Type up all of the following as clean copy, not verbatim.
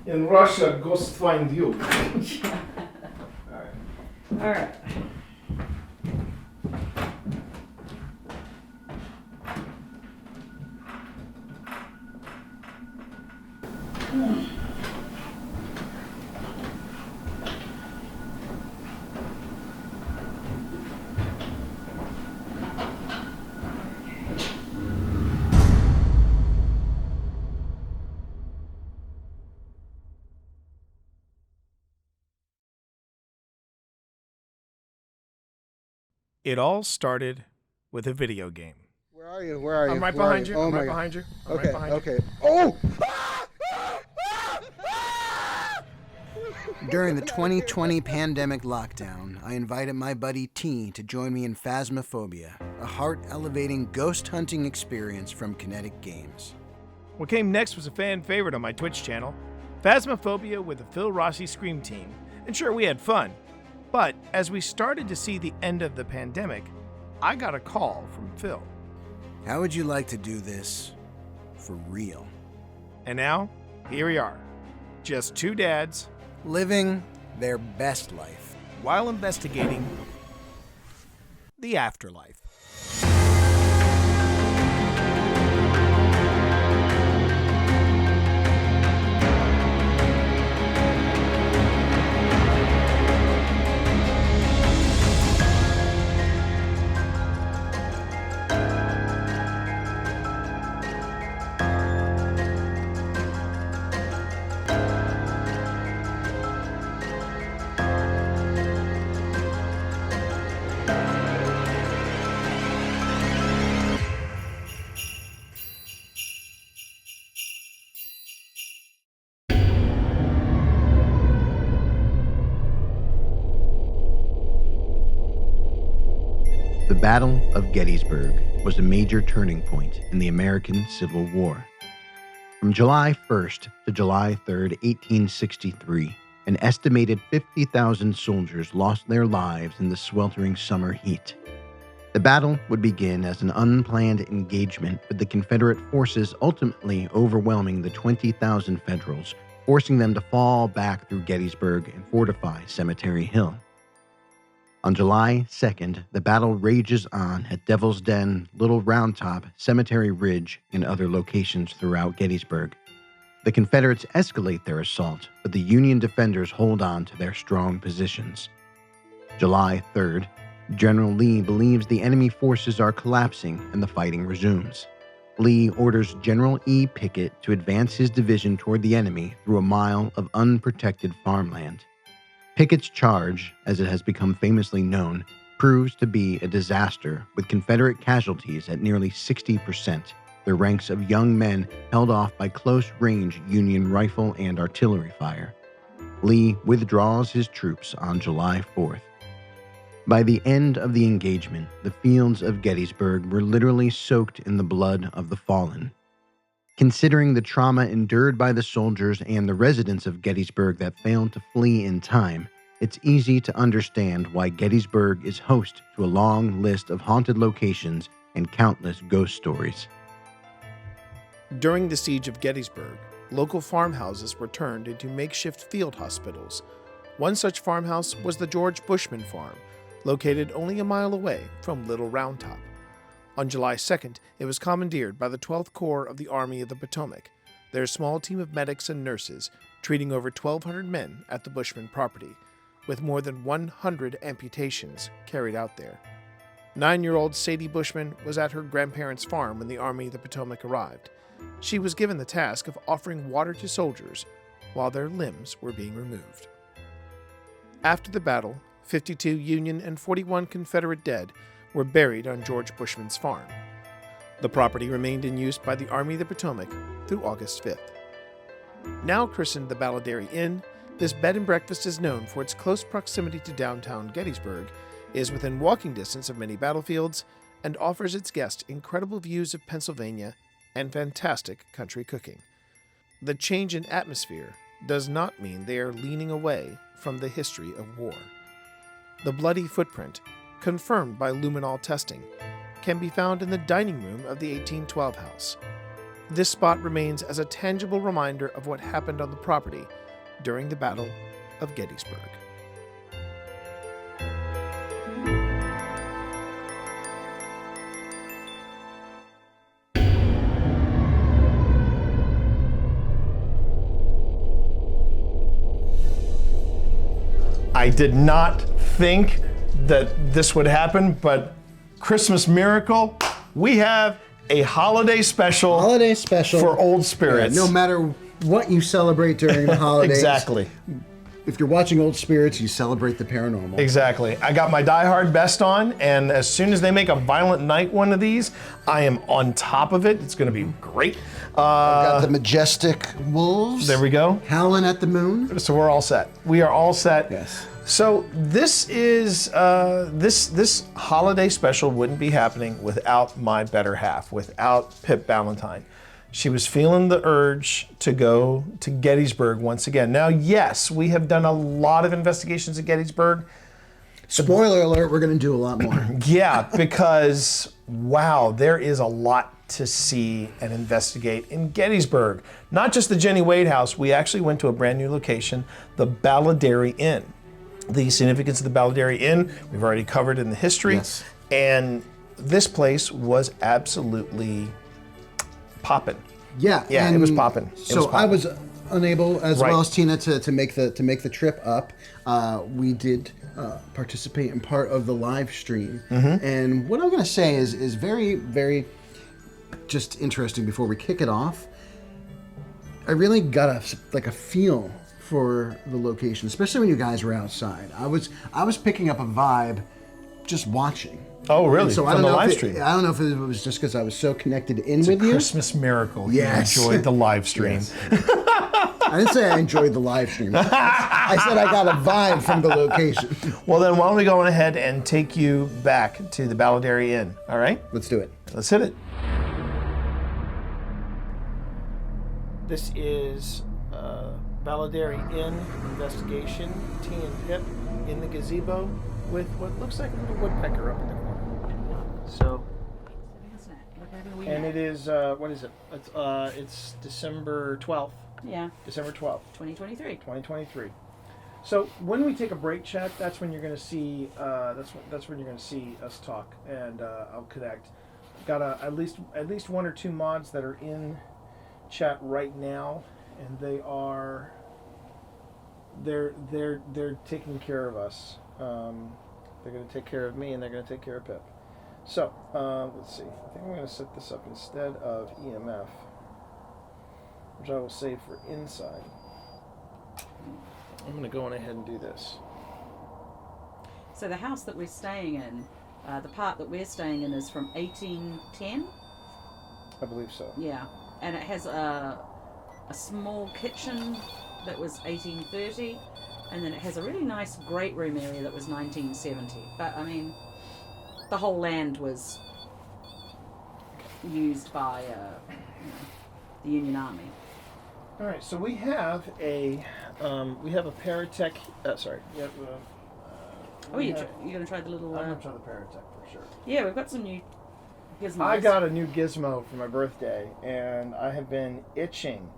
In Russia, ghosts find you. All right. It all started with a video game. Where are you? Where are you? I'm right Where are behind you. Oh I'm my right God. behind you. I'm Okay, right behind you. okay. Oh! During the 2020 pandemic lockdown, I invited my buddy Tee to join me in Phasmophobia, a heart-elevating ghost hunting experience from Kinetic Games. What came next was a fan favorite on my Twitch channel, Phasmophobia with the Phil Rossi Scream Team. And sure, we had fun. But as we started to see the end of the pandemic, I got a call from Phil. How would you like to do this for real? And now, here we are. Just two dads Living their best life. while investigating the afterlife. The Battle of Gettysburg was a major turning point in the American Civil War. From July 1st to July 3rd, 1863, an estimated 50,000 soldiers lost their lives in the sweltering summer heat. The battle would begin as an unplanned engagement, with the Confederate forces ultimately overwhelming the 20,000 Federals, forcing them to fall back through Gettysburg and fortify Cemetery Hill. On July 2nd, the battle rages on at Devil's Den, Little Round Top, Cemetery Ridge, and other locations throughout Gettysburg. The Confederates escalate their assault, but the Union defenders hold on to their strong positions. July 3rd, General Lee believes the enemy forces are collapsing and the fighting resumes. Lee orders General E. Pickett to advance his division toward the enemy through a mile of unprotected farmland. Pickett's charge, as it has become famously known, proves to be a disaster, with Confederate casualties at nearly 60%, their ranks of young men held off by close-range Union rifle and artillery fire. Lee withdraws his troops on July 4th. By the end of the engagement, the fields of Gettysburg were literally soaked in the blood of the fallen. Considering the trauma endured by the soldiers and the residents of Gettysburg that failed to flee in time, it's easy to understand why Gettysburg is host to a long list of haunted locations and countless ghost stories. During the siege of Gettysburg, local farmhouses were turned into makeshift field hospitals. One such farmhouse was the George Bushman Farm, located only a mile away from Little Round Top. On July 2nd, it was commandeered by the 12th Corps of the Army of the Potomac, their small team of medics and nurses, treating over 1,200 men at the Bushman property, with more than 100 amputations carried out there. 9-year-old Sadie Bushman was at her grandparents' farm when the Army of the Potomac arrived. She was given the task of offering water to soldiers while their limbs were being removed. After the battle, 52 Union and 41 Confederate dead were buried on George Bushman's farm. The property remained in use by the Army of the Potomac through August 5th. Now christened the Baladerry Inn, this bed and breakfast is known for its close proximity to downtown Gettysburg, is within walking distance of many battlefields, and offers its guests incredible views of Pennsylvania and fantastic country cooking. The change in atmosphere does not mean they are leaning away from the history of war. The bloody footprint, confirmed by luminol testing, can be found in the dining room of the 1812 house. this spot remains as a tangible reminder of what happened on the property during the Battle of Gettysburg. I did not think that this would happen, but Christmas miracle, we have a holiday special. Holiday special for old spirits. Yeah, no matter what you celebrate during the holidays. Exactly. If you're watching Old Spirits, you celebrate the paranormal. Exactly. I got my Die Hard vest on, and as soon as they make a Violent Night one of these, I am on top of it. It's going to be great. I've got the majestic wolves. There we go. Howling at the moon. So we're all set. We are all set. Yes. So this is this holiday special wouldn't be happening without my better half, without Pip Valentine. She was feeling the urge to go to Gettysburg once again. Now, yes, we have done a lot of investigations at Gettysburg. Spoiler alert, we're going to do a lot more. Yeah, because, wow, there is a lot to see and investigate in Gettysburg. Not just the Jenny Wade house, we actually went to a brand new location, the Baladerry Inn. The significance of the Baladerry Inn, we've already covered in the history. Yes. And this place was absolutely popping. Yeah, Yeah, it was popping. So I was unable, as Right. well as Tina, to make the trip up. We did participate in part of the live stream, and what I'm going to say is very, very just interesting. Before we kick it off, I really got a feel for the location, especially when you guys were outside. I was picking up a vibe just watching. Oh, really? And so From the live stream? I don't know if it was just because I was so connected in It's with a you. Christmas miracle. Yes. You enjoyed the live stream. Yes. I didn't say I enjoyed the live stream. I said I got a vibe from the location. Well, then why don't we go on ahead and take you back to the Baladerry Inn, all right? Let's do it. Let's hit it. This is Baladerry Inn investigation, Tee and Pip in the gazebo with what looks like a little woodpecker up in the corner. So, and it is, what is it? It's December 12th. Yeah, December 12th, 2023. 2023. So when we take a break, chat, that's when you're going to see. That's when you're going to see us talk, and I'll connect. Got at least one or two mods that are in chat right now, and they're taking care of us. They're going to take care of me, and they're going to take care of Pip. So let's see. I think I'm going to set this up instead of EMF, which I will save for inside. I'm going to go on ahead and do this. So the house that we're staying in, the part that we're staying in is from 1810. I believe so. Yeah, and it has a small kitchen that was 1830, and then it has a really nice great room area that was 1970. But I mean, the whole land was used by the Union Army. All right, so we have a Paratech. Sorry. Yeah, You're gonna try the little. I'm gonna try the Paratech for sure. Yeah, we've got some new gizmos. I got a new gizmo for my birthday, and I have been itching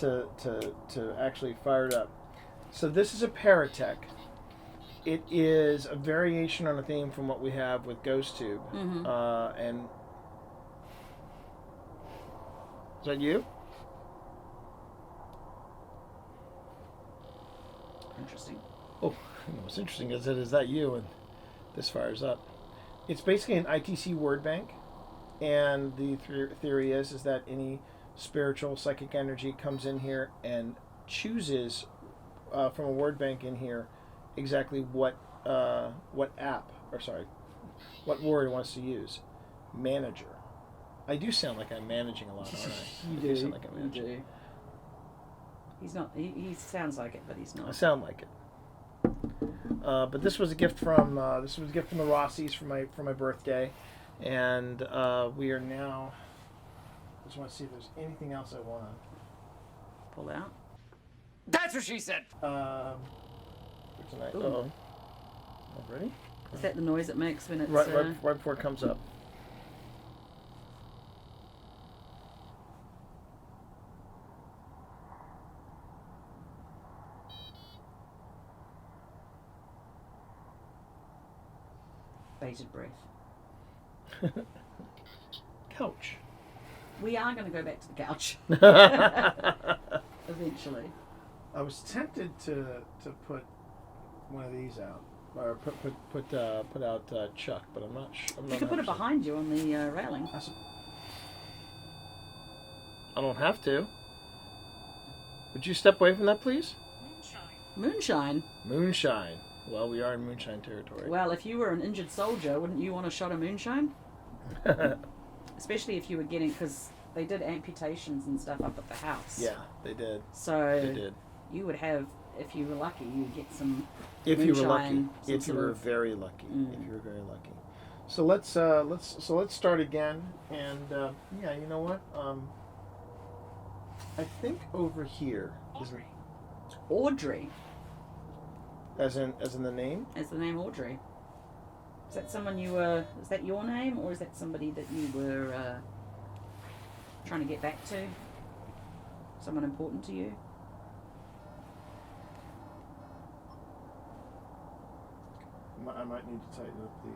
to actually fire it up. So this is a Paratech. It is a variation on a theme from what we have with GhostTube. Mm-hmm. And is that you? Interesting. Oh, what's interesting is that you, and this fires up. It's basically an ITC word bank, and the theory is that any spiritual psychic energy comes in here and chooses from a word bank in here exactly what word it wants to use. Manager. I do sound like I'm managing a lot, don't I? You do. Sound like I'm managing. You do. He's not. He sounds like it, but he's not. I sound like it. But this was a gift from the Rossies for my birthday, and we are now. I just want to see if there's anything else I want to Pull out. That's what she said. for tonight. Ooh. Oh, ready? Is that the noise it makes when it's? Right before it comes up. bated breath. Couch. We are going to go back to the couch eventually. I was tempted to put one of these out, or put out Chuck, but I'm not sure. You could put it behind you on the railing. I don't have to. Would you step away from that, please? Moonshine. Moonshine. Well, we are in moonshine territory. Well, if you were an injured soldier, wouldn't you want a shot of moonshine? Especially if you were getting, because they did amputations and stuff up at the house. Yeah, they did. So They did. you would have, if you were lucky, you'd get some If you were lucky. moonshine, some If you sort were of- very lucky. Mm. If you were very lucky. So let's start again. And yeah, you know what? I think over here is Audrey, as in the name. is the name Audrey. Is that someone you were? Is that your name, or is that somebody that you were trying to get back to? Someone important to you? I might need to tighten up the.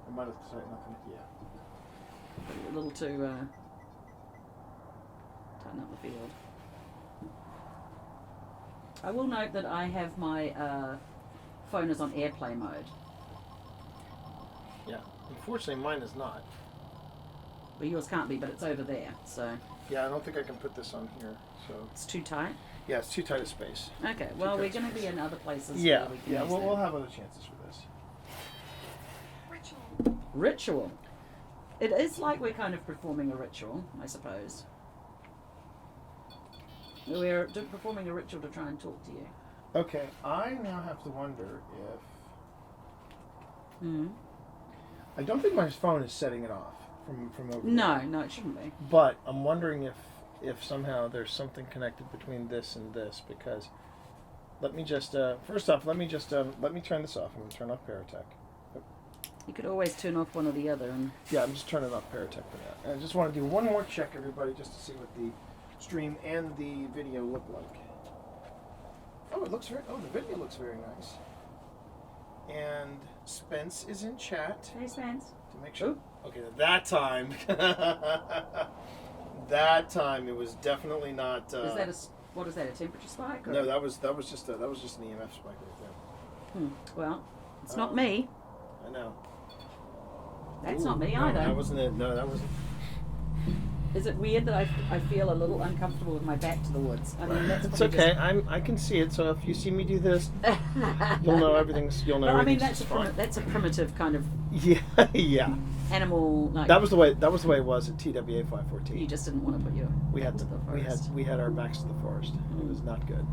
I might have to tighten up the. Yeah. A little too tighten up the field. I will note that I have my phone is on airplay mode. Yeah. Unfortunately, mine is not. But yours can't be, but it's over there, so Yeah, I don't think I can put this on here. So it's too tight. yeah, it's too tight a space. Okay, well, we're tight going to be space. in other places. Yeah, where we can yeah. use We'll that. have other chances for this. Ritual. It is like we're kind of performing a ritual, I suppose. We're performing a ritual to try and talk to you. Okay, I now have to wonder if Mm. I don't think my phone is setting it off from over there. No, it shouldn't be. But I'm wondering if somehow there's something connected between this and this, because let me just first off let me turn this off. I'm going to turn off Paratech. You could always turn off one or the other. And Yeah, I'm just turning off Paratech for that. And I just want to do one more check, everybody, just to see what the stream and the video look like. Oh, the video looks very nice. And Spence is in chat hey, Spence. to make sure. Okay, that time, it was definitely not. Is that what is that? A temperature spike? Or? No, that was just an EMF spike right there. Well, it's not me. I know. That's Ooh, not me no, either. That wasn't it. No, that wasn't. Is it weird that I feel a little uncomfortable with my back to the woods? I mean, that's It's probably okay. I can see it. So if you see me do this, Just... you'll know everything's. You'll know Well, I mean, everything's fine. that's a primitive kind of Yeah, yeah. animal. Like, That was the way it was at TWA 514. you just didn't want to put your we back had to the forest. we had our backs to the forest. It was not good.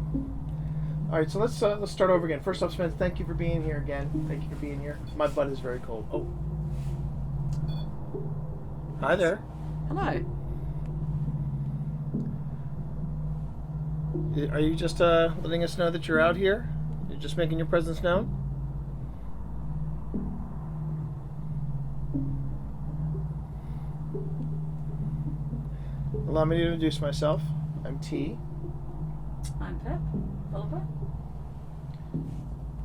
All right, so let's start over again. First off, Spence, thank you for being here again. Thank you for being here. My butt is very cold. Oh, hi there. Hello. Are you just letting us know that you're out here? You're just making your presence known? Allow me to introduce myself. I'm Tee. I'm Pip. Philippa.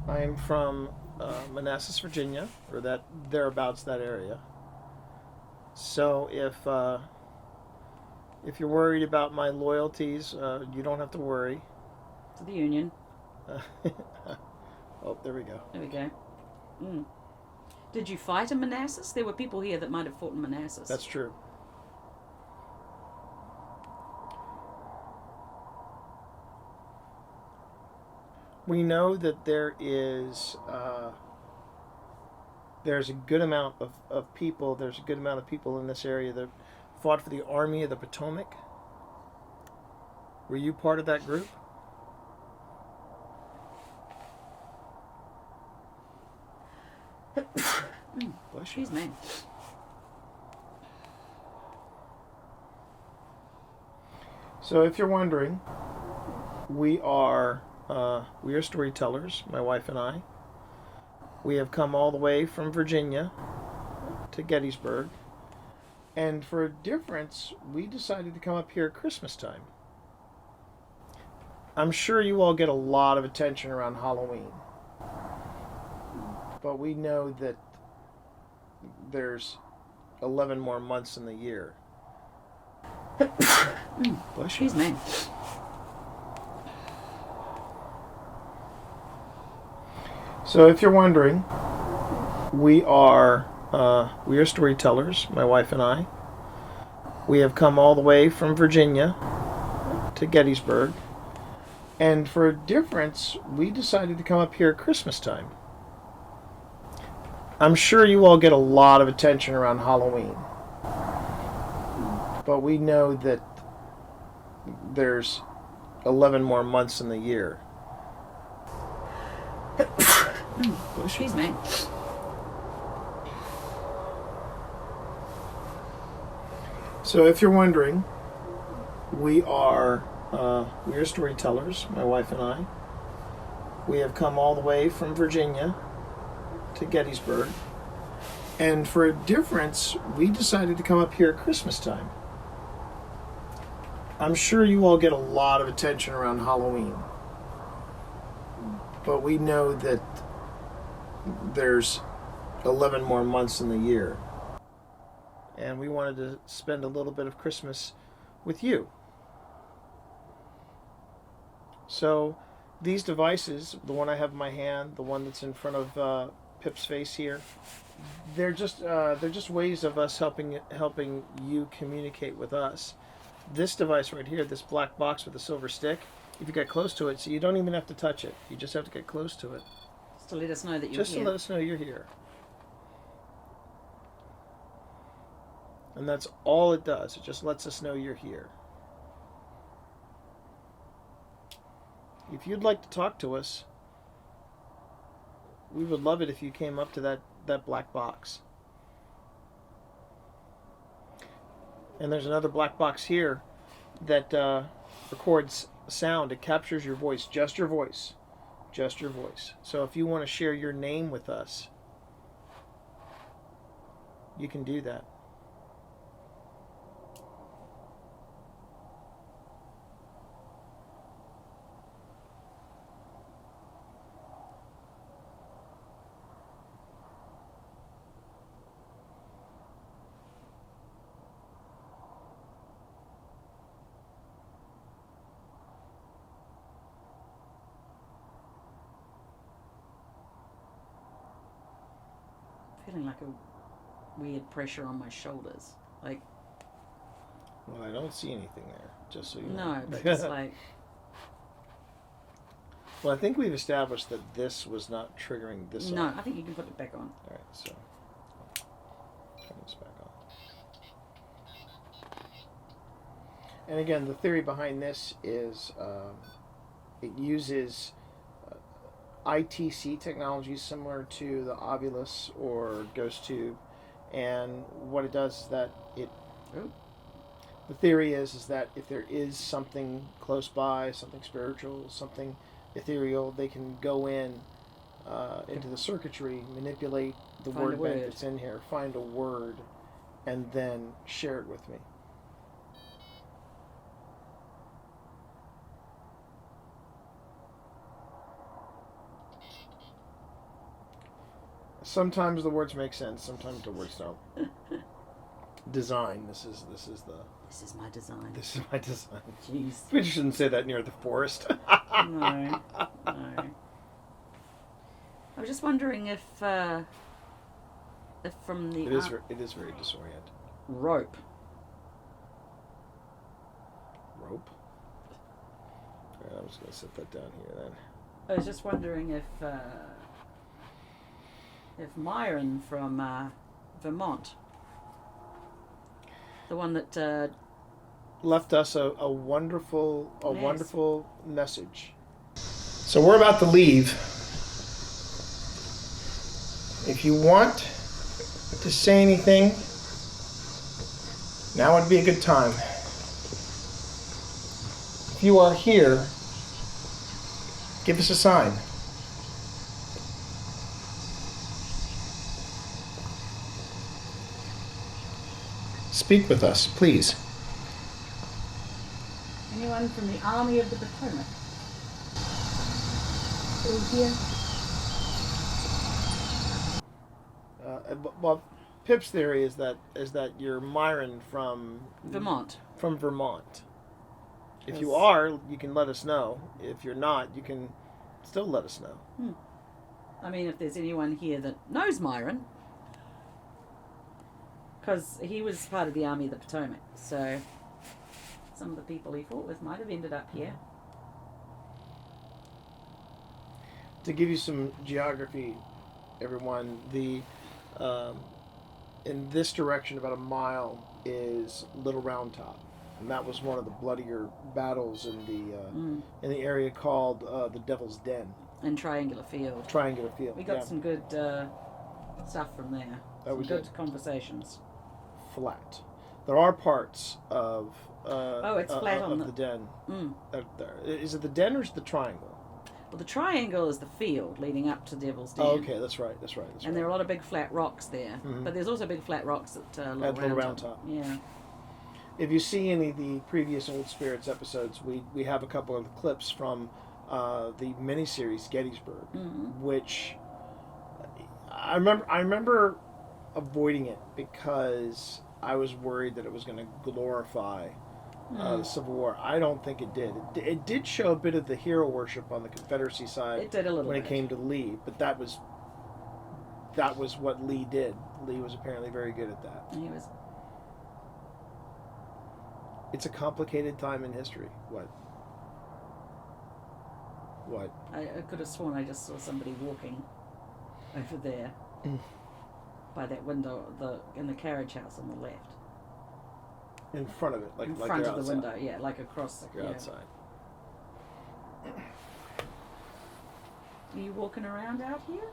I am from Manassas, Virginia, or that thereabouts that area. So if you're worried about my loyalties, you don't have to worry. To the Union. Oh, there we go. There we go. Mm. Did you fight in Manassas? There were people here that might have fought in Manassas. That's true. We know that there's a good amount of people. There's a good amount of people in this area that fought for the Army of the Potomac. Were you part of that group? Bless you. Excuse me. So, if you're wondering, we are storytellers, my wife and I. We have come all the way from Virginia to Gettysburg, and for a difference, we decided to come up here at Christmas time. I'm sure you all get a lot of attention around Halloween. But we know that there's 11 more months in the year. Bless you. Excuse me. So if you're wondering, we are storytellers, my wife and I. We have come all the way from Virginia to Gettysburg. And for a difference, we decided to come up here at Christmas time. I'm sure you all get a lot of attention around Halloween. But we know that there's 11 more months in the year. Excuse me. So if you're wondering, we are storytellers, my wife and I. We have come all the way from Virginia to Gettysburg. And for a difference, we decided to come up here at Christmas time. I'm sure you all get a lot of attention around Halloween. But we know that there's 11 more months in the year. And we wanted to spend a little bit of Christmas with you. So these devices, the one I have in my hand, the one that's in front of Pip's face here, they're just ways of us helping you communicate with us. This device right here, this black box with the silver stick, if you get close to it, so you don't even have to touch it. You just have to get close to it. Just to let us know that you're Just here. to let us know you're here. And that's all it does. It just lets us know you're here. If you'd like to talk to us, we would love it if you came up to that black box. And there's another black box here that records sound. It captures your voice, just your voice. Just your voice. So if you want to share your name with us, you can do that. Feeling like a weird pressure on my shoulders. Like, Well, I don't see anything there, just so you know. no, but just like, Well, I think we've established that this was not triggering this. no, on. I think you can put it back on. All right, so turn this back on. And again, the theory behind this is it uses ITC technology similar to the Ovilus or Ghost Tube, and what it does is that it. Ooh. The theory is that if there is something close by, something spiritual, something ethereal, they can go into the circuitry, manipulate the Find a word bank word. that's in here, find a word, and then share it with me. Sometimes the words make sense, sometimes the words don't. Design. This is my design. This is my design. Jeez. We shouldn't say that near the forest. No. I was just wondering if from the It is very disorienting. rope. Rope. All right, I'm just gonna set that down here then. I was just wondering if Myron from Vermont, the one that Left us a wonderful Yes. wonderful message. So we're about to leave. If you want to say anything, now would be a good time. If you are here, give us a sign. Speak with us, please. anyone from the Army of the Potomac. Still here? well, Pip's theory is that you're Myron from Vermont. From Vermont. If you Yes. are, you can let us know. If you're not, you can still let us know. I mean, if there's anyone here that knows Myron, because he was part of the Army of the Potomac, so some of the people he fought with might have ended up here. To give you some geography, everyone, the in this direction about a mile is Little Round Top, and that was one of the bloodier battles in the area called the Devil's Den. And Triangular Field. Triangular Field. We got yeah. some good stuff from there. That Some was good it. Conversations. Flat. There are parts of it's flat on the den. Mm. Is it the den or is it the triangle? Well, the triangle is the field leading up to Devil's Den. Oh, okay, that's right. And there are a lot of big flat rocks there. Mhm. But there's also big flat rocks at Little Round Top. Yeah. If you see any of the previous Old Spirits episodes, we have a couple of clips from the miniseries Gettysburg, which I remember avoiding it because I was worried that it was going to glorify the Civil War. I don't think it did. It did show a bit of the hero worship on the Confederacy side. It did a little when bit. it came to Lee, but that was what Lee did. Lee was apparently very good at that. He was. It's a complicated time in history. What? I could have sworn I just saw somebody walking over there by that window in the carriage house on the left. In front of it, like In like front you're of the outside. window, yeah, like across. Like you're yeah. outside. Are you walking around out here?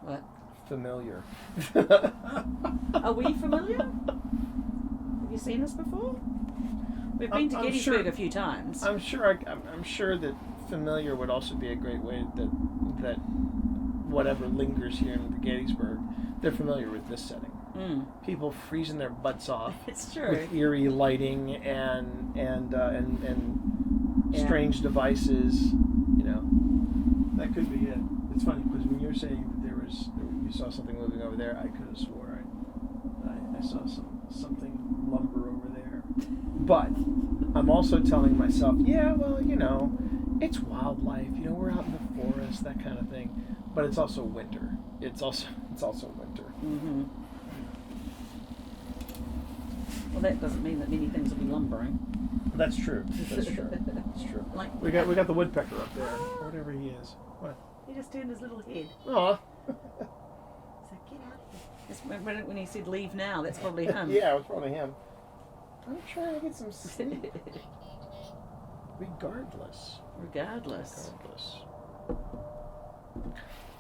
What? Familiar. Are we familiar? Have you seen us before? We've been to I'm Gettysburg sure- a few times. I'm sure that familiar would also be a great way that whatever lingers here in Gettysburg, they're familiar with this setting. People freezing their butts off It's true. with eerie lighting and Yeah. strange devices. You know, that could be it. It's funny because when you were saying that you saw something moving over there, I could have swore I saw something lumber over there. But I'm also telling myself, yeah, well, you know, it's wildlife. You know, we're out in the forest, that kind of thing. But it's also winter. It's also winter. Mm-hmm. Well, that doesn't mean that many things will be lumbering. That's true. That's true. That's true. Like We got the woodpecker up there, or whatever he is. What? he just turned his little head. Aw. He's like, get out of here. That's when he said leave now. That's probably him. Yeah, it was probably him. I'm trying to get some sleep. Regardless. Regardless.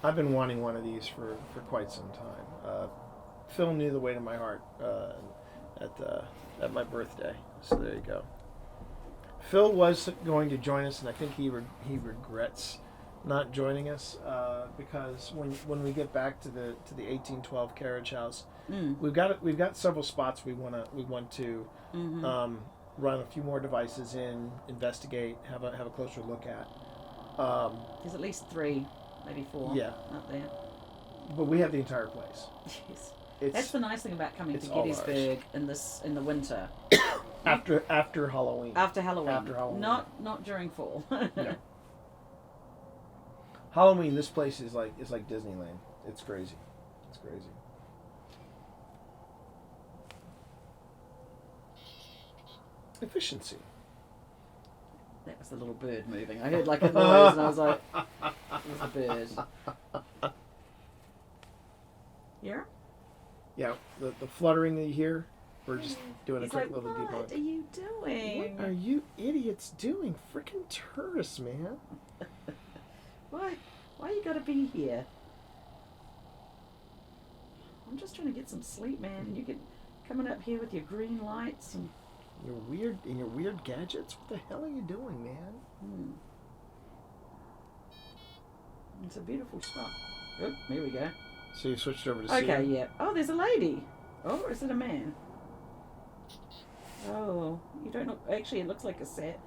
I've been wanting one of these for quite some time. Phil knew the way to my heart at my birthday, so there you go. Phil was going to join us, and I think he regrets not joining us because when we get back to the 1812 carriage house, we've got several spots we want to run a few more devices in, investigate, have a closer look at. There's at least 3, maybe 4 Yeah. up there. But we have the entire place. Yes. It's That's the nice thing about coming it's to all Gettysburg in the winter. after Halloween. After Halloween. After Halloween. Not during fall. No. Halloween, this place is like Disneyland. It's crazy. It's crazy. Efficiency. That was the little bird moving. I heard like a noise and I was like, it was a bird. Yeah? Yeah, the fluttering that you hear, we're just doing He's a quick like, little what debunk. are you doing? What are you idiots doing? Freaking tourists, man. Why you gotta be here? I'm just trying to get some sleep, man. And you get coming up here with your green lights and Your weird gadgets. What the hell are you doing, man? It's a beautiful spot. Oh, here we go. So you switched over to Okay, Seer? yeah. Oh, there's a lady. Oh, or is it a man? Oh, you don't look. Actually, it looks like a set.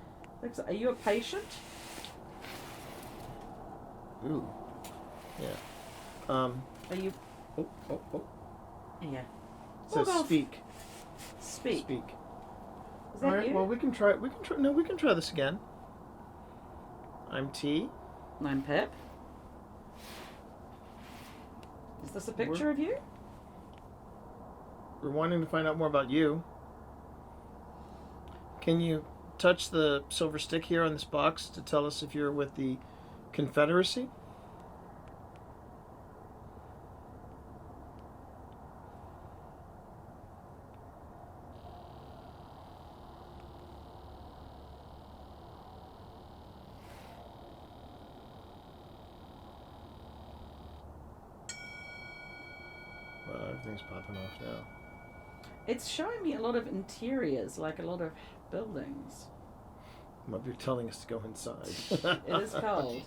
Are you a patient? Ooh. Yeah. Are you? Oh. Yeah. It says Well, speak. Speak. Speak. Is that All right. you? Well, we can try. No, we can try this again. I'm T. I'm Pip. Is this a picture of you? We're wanting to find out more about you. Can you touch the silver stick here on this box to tell us if you're with the Confederacy? Well, everything's popping off now. It's showing me a lot of interiors, like a lot of buildings. Might be telling us to go inside. It is cold.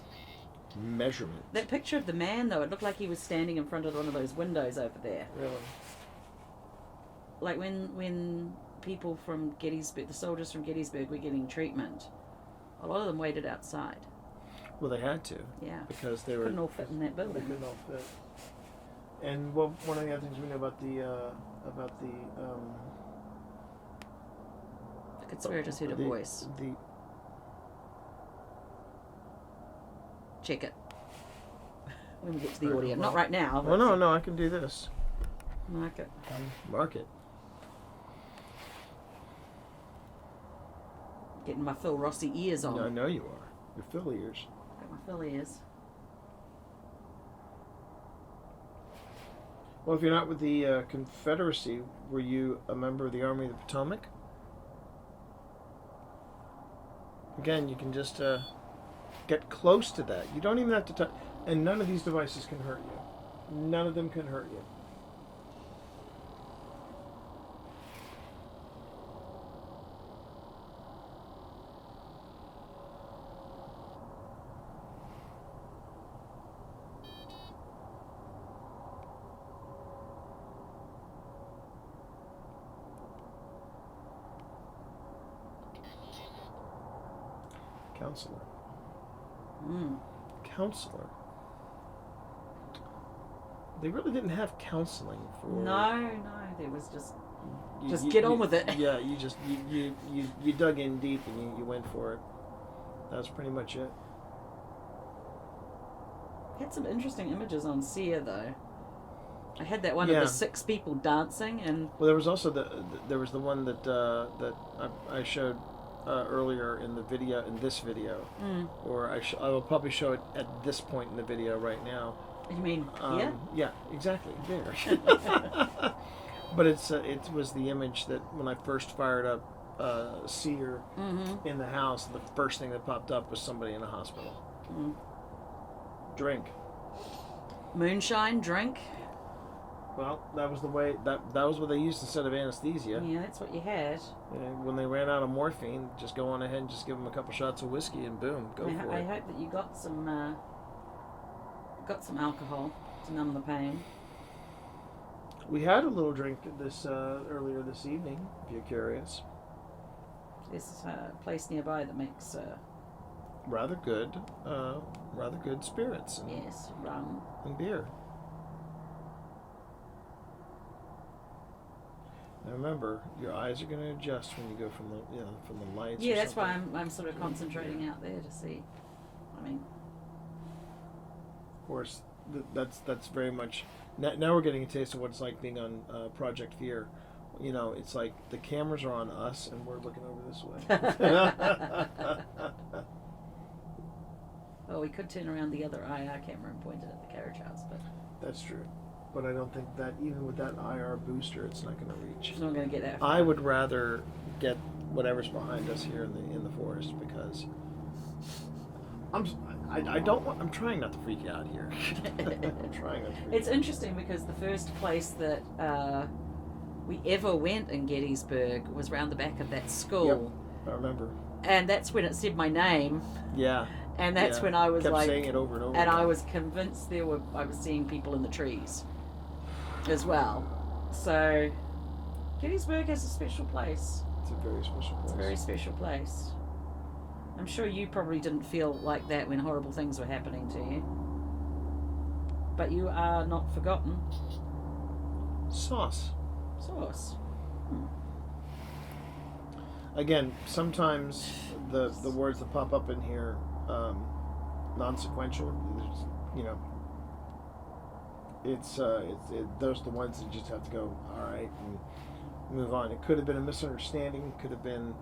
Measurement. That picture of the man, though, it looked like he was standing in front of one of those windows over there. Really? Like when people from Gettysburg, the soldiers from Gettysburg, were getting treatment, a lot of them waited outside. Well, they had to. Yeah. Because they were. Couldn't all fit in that They building. couldn't all fit. And well, one of the other things we know about the I could swear I just heard a voice. Check it. When we get to the audio. Not right now. Well, no, I can do this. Mark it. Mark it. Getting my Phil Rossi ears on. I know you are. Your Phil ears. Got my Phil ears. Well, if you're not with the Confederacy, were you a member of the Army of the Potomac? Again, you can just get close to that. You don't even have to touch. And none of these devices can hurt you. None of them can hurt you. Counselor. Counselor. They really didn't have counseling for. No, there was just get on with it. Yeah, you dug in deep and you went for it. That's pretty much it. Had some interesting images on Seer though. I had that one of Yeah. the 6 people dancing, and Well, there was also the one that I showed earlier in the video, in this video, or I will probably show it at this point in the video right now. you mean here? Yeah, exactly there. But it was the image that when I first fired up Seer in the house, the first thing that popped up was somebody in a hospital. Drink. Moonshine, drink. Well, that was the way that was what they used instead of anesthesia. Yeah, that's what you had. And when they ran out of morphine, just go on ahead and just give them a couple shots of whiskey and boom, go for I it. hope that you got some alcohol to numb the pain. We had a little drink this earlier this evening, if you're curious. There's a place nearby that makes Rather good spirits and, yes, rum. and beer. Now remember, your eyes are going to adjust when you go from the lights. Yeah, or that's why something. I'm sort of concentrating out there to see. I mean, Of course, that's very much. Now we're getting a taste of what it's like being on Project Fear. You know, it's like the cameras are on us and we're looking over this way. well, we could turn around the other IR camera and point it at the carriage house, but That's true. But I don't think that even with that IR booster, it's not going to reach. it's not going to get that far. I would rather get whatever's behind us here in the forest because I'm trying not to freak you out here. I'm trying not to freak It's you out. interesting because the first place that we ever went in Gettysburg was round the back of that school. Yep, I remember. And that's when it said my name. Yeah. And that's when I was kept like, saying it over and over. and again. I was convinced I was seeing people in the trees as well. So Gettysburg has a special place. It's a very special place. It's a very special place. I'm sure you probably didn't feel like that when horrible things were happening to you. But you are not forgotten. Sauce. Sauce. Again, sometimes the words that pop up in here, non-sequential. It's those are the ones that you just have to go, all right, and move on. It could have been a misunderstanding. It could have been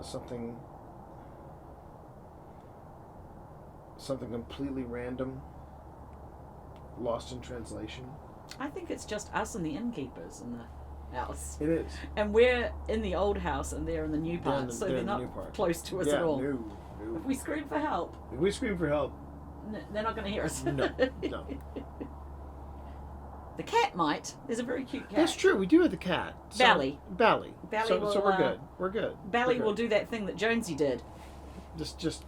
something completely random, lost in translation. I think it's just us and the innkeepers in the house. It is. And we're in the old house and they're in the new part, so they're in the not new part. close to us Yeah, at all. no. If we scream for help, If we scream for help, they're not going to hear us. no. The cat might. There's a very cute cat. That's true. We do have the cat. So, Bally. Bally. Bally So will, we're good. We're good. Bally We're will good. do that thing that Jonesy did Just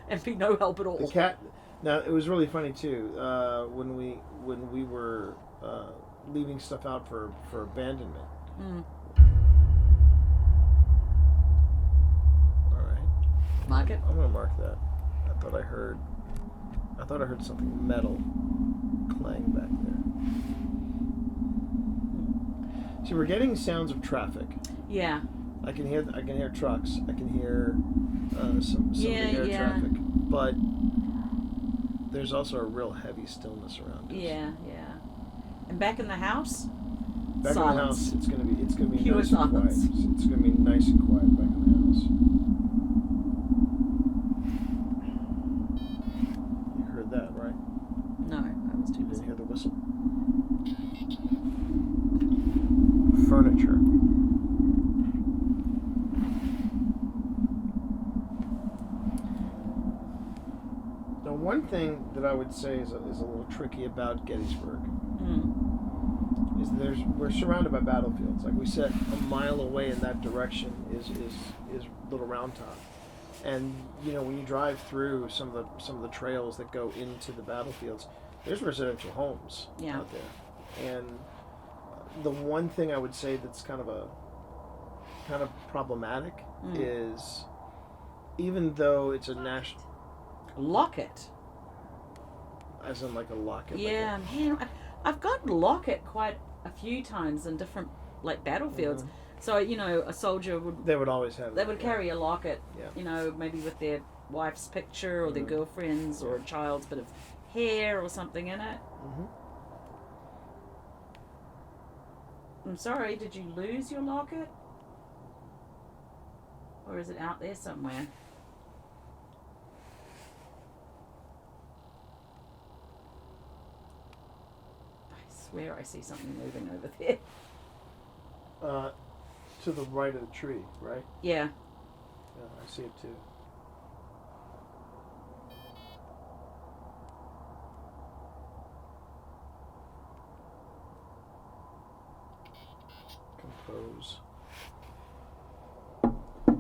and be no help at all. the cat. Now it was really funny too. When we were leaving stuff out for abandonment. Mm. All right. Mark it. I'm gonna mark that. I thought I heard something metal clang back there. See, we're getting sounds of traffic. Yeah. I can hear trucks. I can hear some of the air traffic, but there's also a real heavy stillness around us. Yeah. And back in the house? Back Silence. in the house, it's gonna be Pure nice and quiet. silence. It's gonna be nice and quiet back in the house. You heard that, right? No, I was too You busy. didn't hear the whistle. Furniture. Now, one thing that I would say is a little tricky about Gettysburg is we're surrounded by battlefields. Like we said, a mile away in that direction is Little Round Top, and when you drive through some of the trails that go into the battlefields, there's residential homes out there, and the one thing I would say that's kind of problematic is, even though it's a national Locket. as in like a locket. Yeah, man, I've gotten Locket quite a few times in different battlefields. Mm-hmm. So a soldier would They would always have. they would carry a locket. Yeah. Maybe with their wife's picture or their girlfriend's or a child's bit of hair or something in it. Mm-hmm. I'm sorry, did you lose your locket? Or is it out there somewhere? I swear I see something moving over there. To the right of the tree, right? Yeah. Yeah, I see it too. Compose.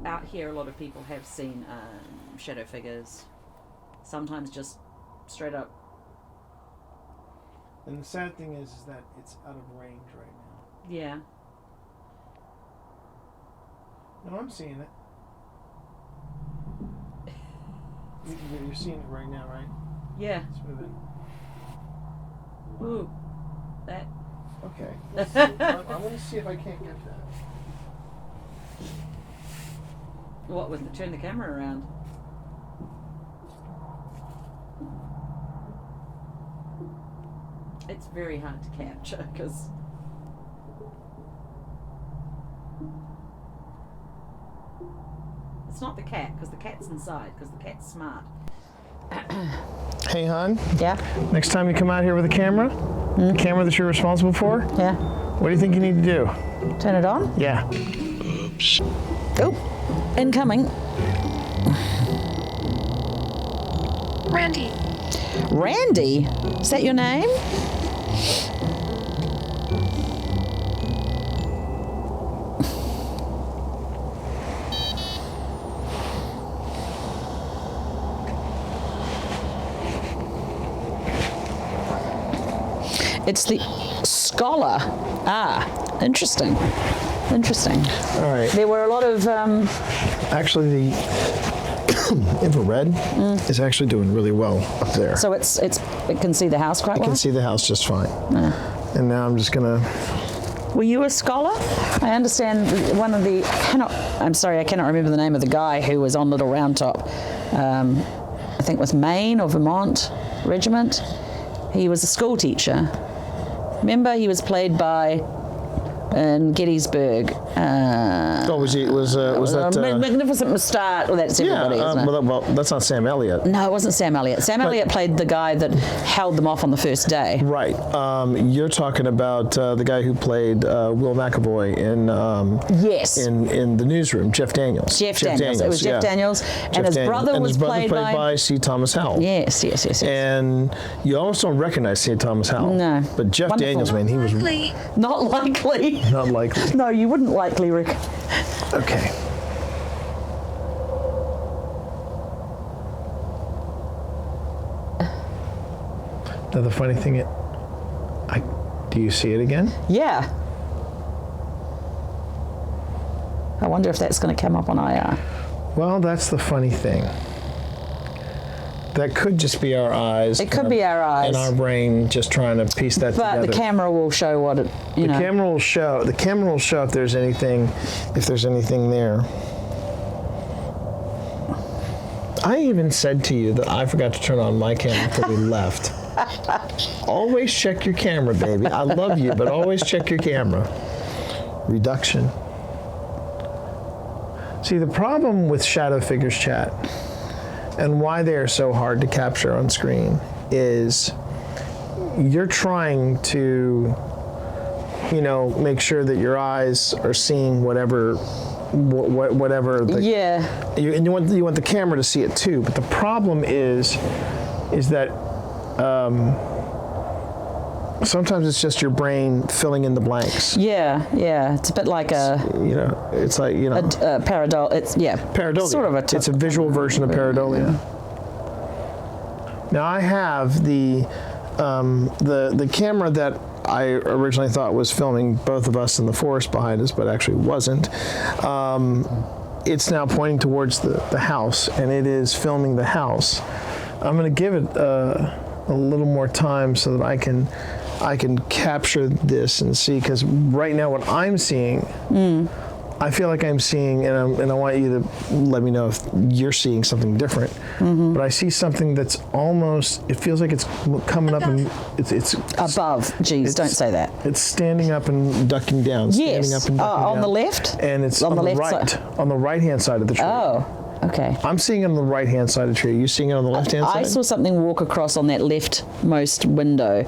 Out here, a lot of people have seen shadow figures. Sometimes just straight up. And the sad thing is that it's out of range right now. Yeah. No, I'm seeing it. You're seeing it right now, right? Yeah. It's moving. Ooh. That. Okay. Let's see. I want to see if I can't get that. What with turn the camera around? It's very hard to capture because it's not the cat, because the cat's inside, because the cat's smart. Hey, hon. Yeah, Next time you come out here with a camera, the camera that you're responsible for, yeah. what do you think you need to do? Turn it on. Yeah. Oh, incoming. Randy. Randy, is that your name? It's the Scholar. Ah, interesting. Interesting. All right. There were a lot of Actually, the infrared is actually doing really well up there. so it can see the house quite I well. can see the house just fine. And now I'm just gonna. Were you a scholar? I understand one of the I cannot remember the name of the guy who was on Little Round Top. I think it was Maine or Vermont Regiment. He was a school teacher. Remember, he was played by in Gettysburg. Was that? Magnificent Moustache. Well, that's everybody, isn't it? Well, that's not Sam Elliott. No, it wasn't Sam Elliott. Sam Elliott played the guy that held them off on the first day. Right. You're talking about the guy who played Will McAvoy in Yes. in the Newsroom, Jeff Daniels. Jeff Daniels. It was Jeff Daniels, and his brother was played by C. Thomas Howell. Yes. And you almost don't recognize C. Thomas Howell. No. But Jeff Wonderful. Daniels, man, he was Not likely. not likely. No, you wouldn't likely, Rick. Okay. Now the funny thing, do you see it again? Yeah. I wonder if that's going to come up on IR. Well, that's the funny thing. That could just be our eyes. It could be our eyes. And our brain just trying to piece that But together. the camera will show what it, you know. The camera will show if there's anything there. I even said to you that I forgot to turn on my camera before we left. Always check your camera, baby. I love you, but always check your camera. Reduction. See, the problem with shadow figures chat and why they are so hard to capture on screen is you're trying to, make sure that your eyes are seeing whatever Yeah. and you want the camera to see it too. But the problem is that sometimes it's just your brain filling in the blanks. Yeah. It's a bit like It's like pareidolia. pareidolia. Sort of It's a visual version of pareidolia. Now I have the camera that I originally thought was filming both of us in the forest behind us, but actually wasn't. It's now pointing towards the house, and it is filming the house. I'm going to give it a little more time so that I can capture this and see, because right now what I'm seeing, I feel like I'm seeing, and I want you to let me know if you're seeing something different. But I see something that's almost, it feels like it's coming up and it's above. Geez, don't say that. It's standing up and ducking down. Yes. Standing up and ducking on down. the left? And it's on the left right, side. on the right-hand side of the tree. Oh, okay. I'm seeing it on the right-hand side of the tree. Are you seeing it on the left-hand side? I saw something walk across on that leftmost window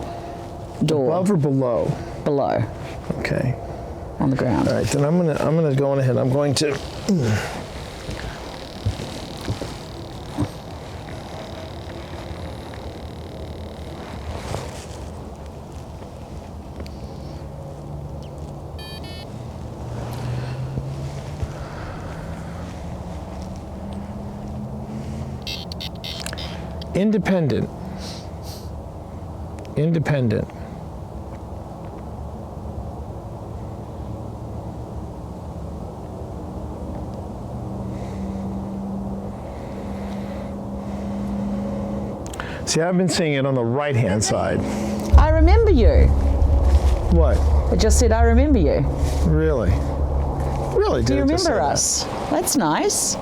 door. Above or below? Below. Okay. On the ground. All right, then I'm gonna go on ahead. I'm going to. Independent. See, I've been seeing it on the right-hand side. I remember you. What? It just said, I remember you. Really? Really? Do you remember us? That's nice.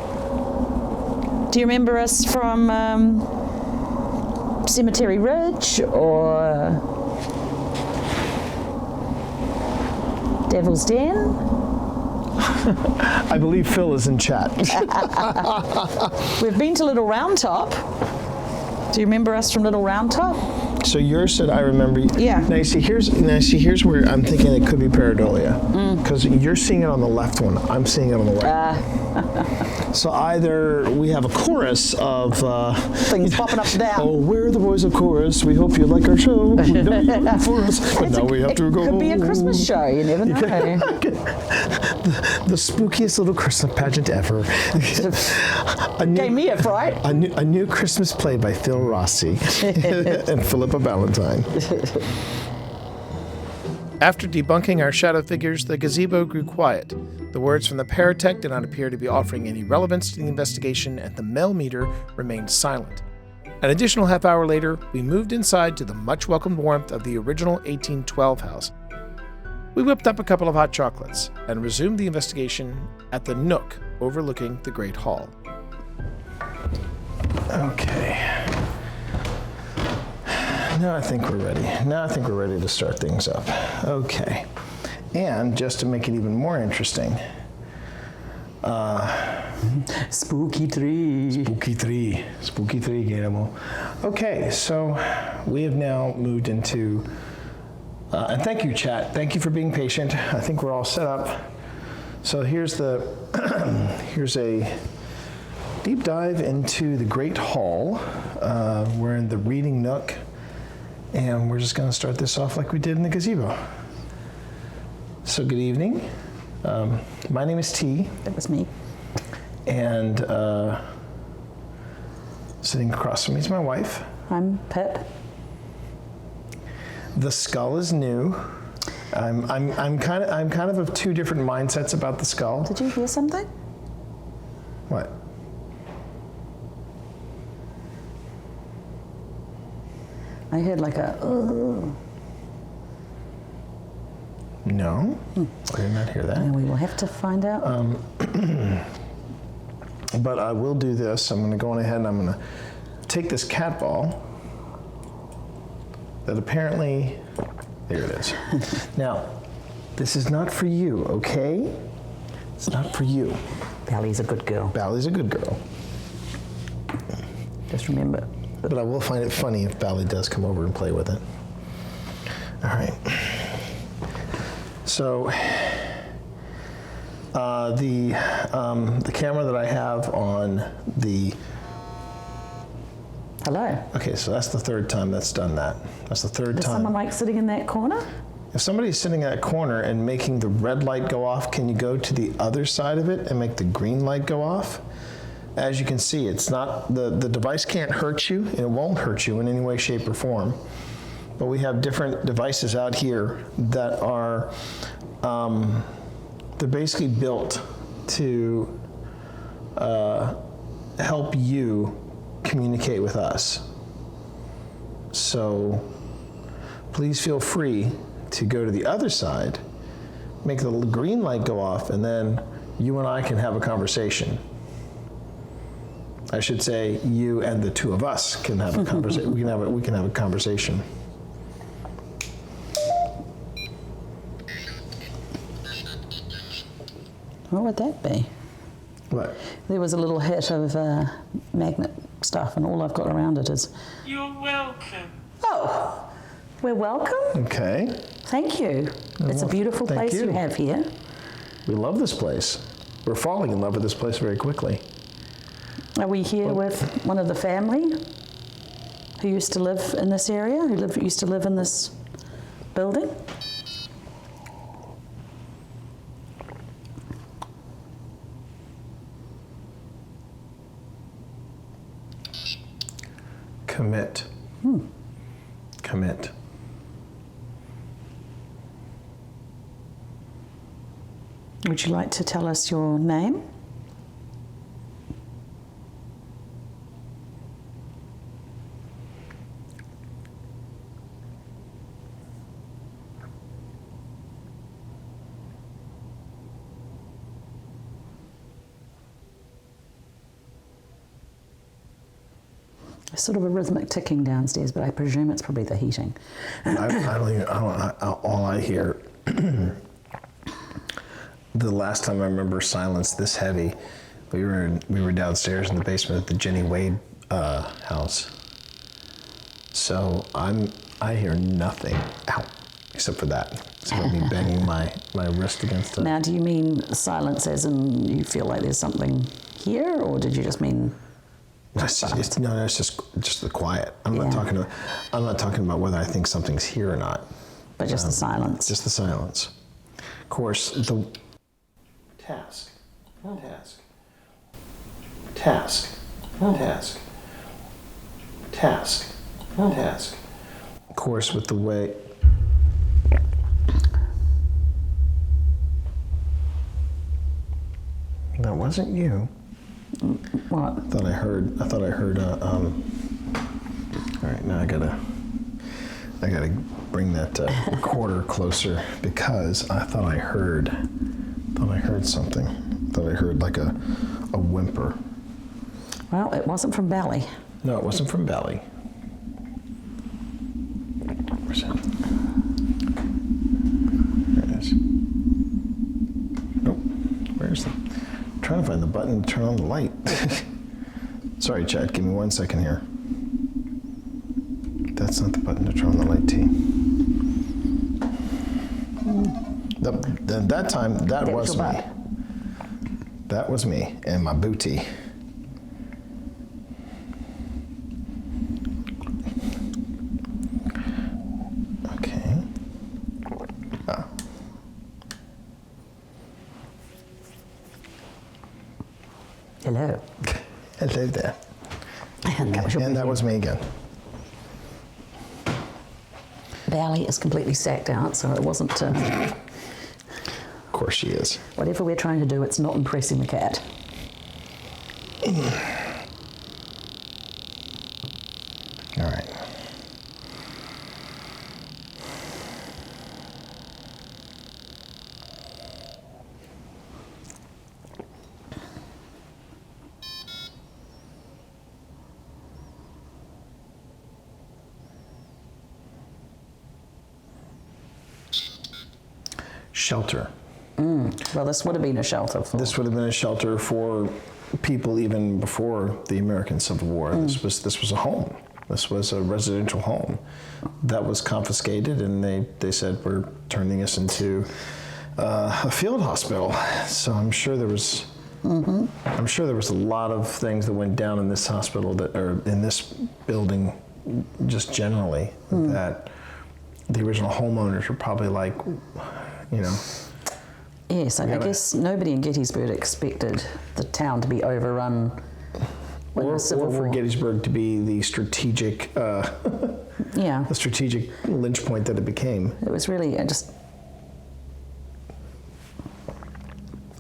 Do you remember us from Cemetery Ridge or Devil's Den? I believe Phil is in chat. We've been to Little Round Top. Do you remember us from Little Round Top? So yours said I remember. Yeah. Now you see here's where I'm thinking it could be pareidolia, because you're seeing it on the left one. I'm seeing it on the right. So either we have a chorus of Things popping up and down. Oh, we're the boys of chorus. We hope you like our show. We know you're looking for us, but now we have to go. It could be a Christmas show. You never know. The spookiest little Christmas pageant ever. Gave me a fright. A new Christmas play by Phil Rossi and Philippa Valentine. After debunking our shadow figures, the gazebo grew quiet. The words from the paratech did not appear to be offering any relevance to the investigation, and the Mel meter remained silent. An additional half hour later, we moved inside to the much-welcomed warmth of the original 1812 house. We whipped up a couple of hot chocolates and resumed the investigation at the Nook overlooking the Great Hall. Okay. Now I think we're ready. Now I think we're ready to start things up. Okay. And just to make it even more interesting, Spooky tree. Spooky tree, Gazebo. Okay, so we have now moved into, and thank you, chat. Thank you for being patient. I think we're all set up. So here's here's a deep dive into the Great Hall. We're in the reading nook, and we're just going to start this off like we did in the gazebo. So good evening. My name is Tee. That was me. And sitting across from me is my wife. I'm Pip. The skull is new. I'm kind of two different mindsets about the skull. Did you hear something? What? I heard like a. No, I did not hear that. And we will have to find out. But I will do this. I'm going to go on ahead and I'm going to take this cat ball that apparently, there it is. Now, this is not for you, okay? It's not for you. Bally's a good girl. Bally's a good girl. Just remember. But I will find it funny if Bally does come over and play with it. All right. So, the camera that I have on the... Hello. Okay, so that's the third time that's done that. That's the third Is time. someone like sitting in that corner? If somebody's sitting in that corner and making the red light go off, can you go to the other side of it and make the green light go off? As you can see, it's not, the device can't hurt you, and it won't hurt you in any way, shape, or form. But we have different devices out here that are, they're basically built to help you communicate with us. So please feel free to go to the other side, make the green light go off, and then you and I can have a conversation. I should say you and the two of us can have a conversation. we can have a conversation. What would that be? What? There was a little hit of magnet stuff, and all I've got around it is. You're welcome. Oh, we're welcome. Okay. Thank you. It's a beautiful thank place you you. have here. We love this place. We're falling in love with this place very quickly. Are we here with one of the family who used to live in this area, used to live in this building? Commit. Commit. Would you like to tell us your name? There's sort of a rhythmic ticking downstairs, but I presume it's probably the heating. All I hear, the last time I remember silence this heavy, we were downstairs in the basement at the Jenny Wade house. So I hear nothing. Ow. Except for that. Except for me banging my wrist against it. Now, do you mean silence as in you feel like there's something here, or did you just mean... It's just the quiet. I'm not talking about whether I think something's here or not. But just the silence. Just the silence. Of course, the Task. Task. Task. Task. Task. Task. of course with the way that wasn't you. What? I thought I heard all right, now I gotta bring that recorder closer because I thought I heard something. I thought I heard like a whimper. Well, it wasn't from Belly. No, it wasn't from Belly. Where's it? There it is. Nope. Where's the... I'm trying to find the button to turn on the light. Sorry, Chad. Give me 1 second here. That's not the button to turn on the light, T. That time, that was me. That was me and my booty. Okay. Ah. Hello. Hello there. And that was your And that booty. was me again. Belly is completely sacked out, so it wasn't... Of course she is. whatever we're trying to do, it's not impressing the cat. All right. Shelter. Well, this would have been a shelter for... This would have been a shelter for people even before the American Civil War. This was a home. This was a residential home that was confiscated, and they said we're turning this into a field hospital. So I'm sure there was a lot of things that went down in this hospital or in this building, just generally, that the original homeowners were probably like, you know. Yes, and I guess nobody in Gettysburg expected the town to be overrun when the Civil Or for War. Gettysburg to be the strategic, Yeah, the strategic lynch point that it became. it was really just...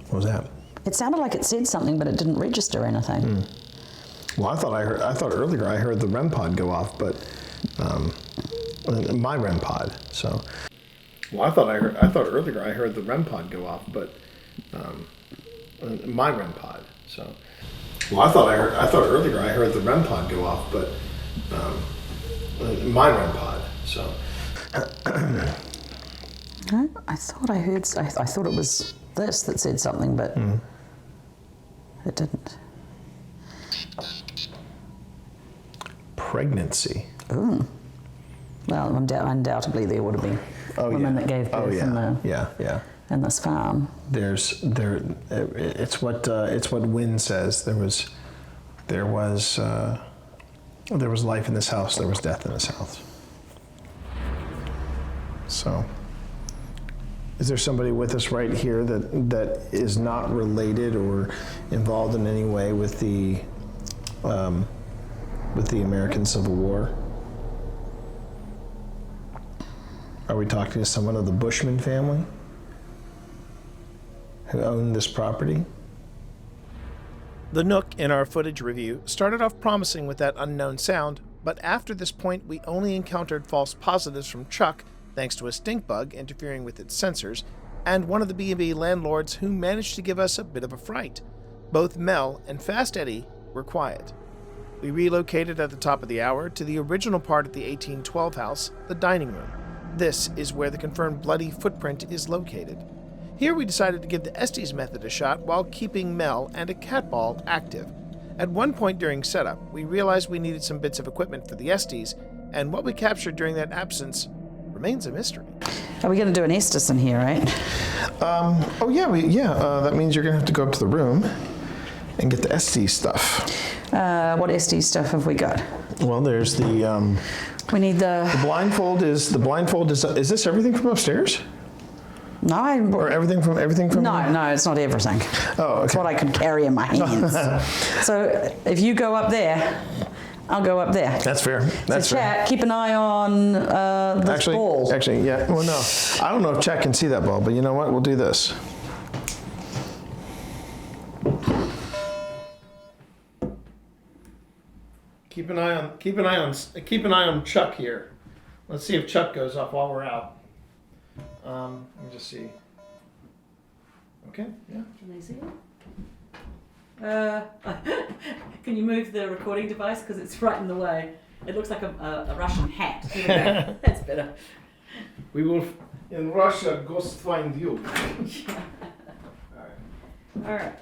What was that? It sounded like it said something, but it didn't register anything. Well, I thought earlier I heard the REM pod go off, but my REM pod. So. Well, I thought earlier I heard the REM pod go off, but my REM pod. So. Well, I thought earlier I heard the REM pod go off, but my REM pod. So. I thought I heard... I thought it was this that said something, but it didn't. Pregnancy. Ooh. Well, undoubtedly there would have been women that gave birth in this farm. It's what Wynn says. There was life in this house. There was death in this house. So, is there somebody with us right here that is not related or involved in any way with the American Civil War? Are we talking to someone of the Bushman family who owned this property? The Nook in our footage review started off promising with that unknown sound, but after this point we only encountered false positives from Chuck, thanks to a stink bug interfering with its sensors, and one of the B&B landlords who managed to give us a bit of a fright. Both Mel and Fast Eddie were quiet. We relocated at the top of the hour to the original part of the 1812 house, the dining room. This is where the confirmed bloody footprint is located. Here we decided to give the Estes method a shot while keeping Mel and a cat ball active. At one point during setup, we realized we needed some bits of equipment for the Estes, and what we captured during that absence remains a mystery. Are we going to do an Estes in here, right? That means you're going to have to go up to the room and get the SD stuff. What SD stuff have we got? Well, there's the We need the blindfold. Is this everything from upstairs? No, Or everything from No, it's not everything. Oh, okay. It's what I can carry in my hands. So if you go up there, I'll go up there. That's fair. That's so fair. Chat, keep an eye on this ball. Actually, yeah. Well, no. I don't know if Chat can see that ball, but you know what? We'll do this. Keep an eye on Chuck here. Let's see if Chuck goes off while we're out. Let me just see. Okay, yeah. Can they see it? Can you move the recording device because it's right in the way? It looks like a Russian hat. Here we go. That's better. We will, in Russia, ghost find you. All right.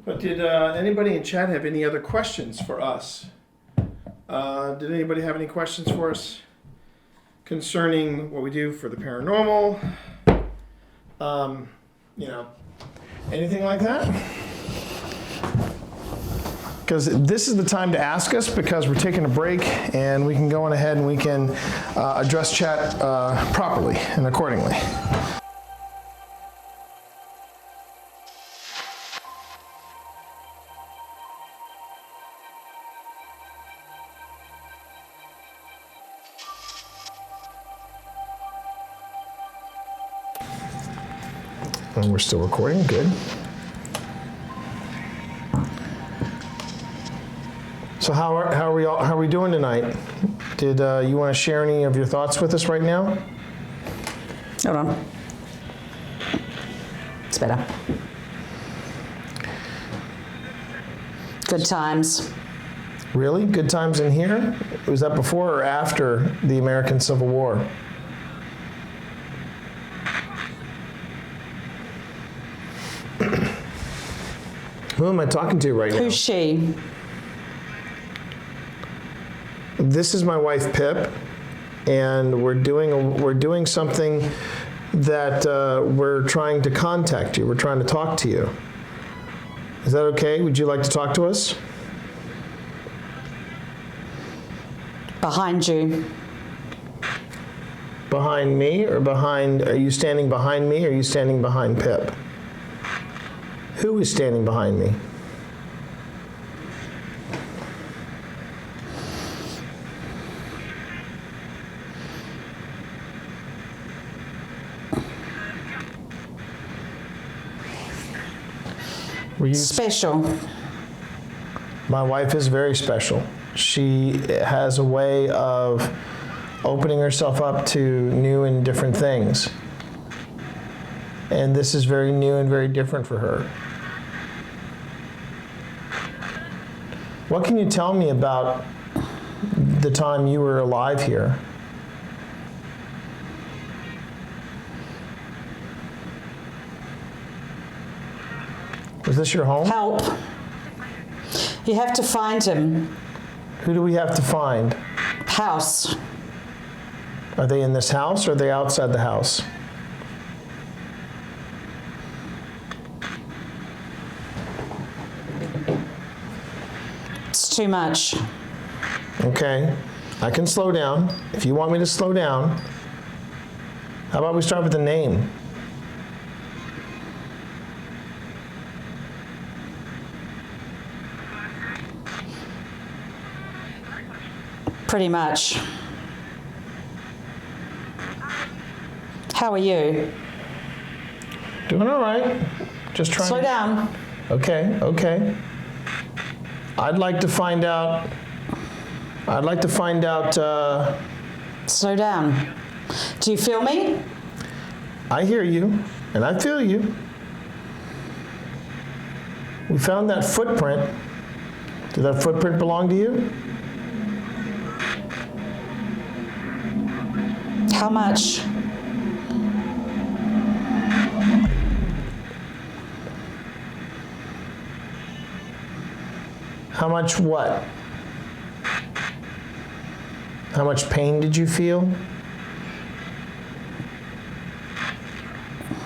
But did anybody in chat have any other questions for us? Did anybody have any questions for us concerning what we do for the paranormal? Anything like that? Because this is the time to ask us, because we're taking a break and we can go on ahead and we can address chat properly and accordingly. And we're still recording, good. So how are we doing tonight? Did you want to share any of your thoughts with us right now? Hold on. It's better. Good times. Really? Good times in here? Was that before or after the American Civil War? Who am I talking to right now? Who's she? This is my wife Pip, and we're doing something that we're trying to contact you. We're trying to talk to you. Is that okay? Would you like to talk to us? Behind you. Behind me, or behind? Are you standing behind me, or are you standing behind Pip? Who is standing behind me? Were you? Special. My wife is very special. She has a way of opening herself up to new and different things. And this is very new and very different for her. What can you tell me about the time you were alive here? Was this your home? Help. You have to find him. Who do we have to find? House. Are they in this house or are they outside the house? It's too much. Okay, I can slow down. If you want me to slow down, how about we start with the name? Pretty much. How are you? Doing all right. Just trying. Slow down. Okay, okay. I'd like to find out. Slow down. Do you feel me? I hear you, and I feel you. We found that footprint. Did that footprint belong to you? How much? How much what? How much pain did you feel?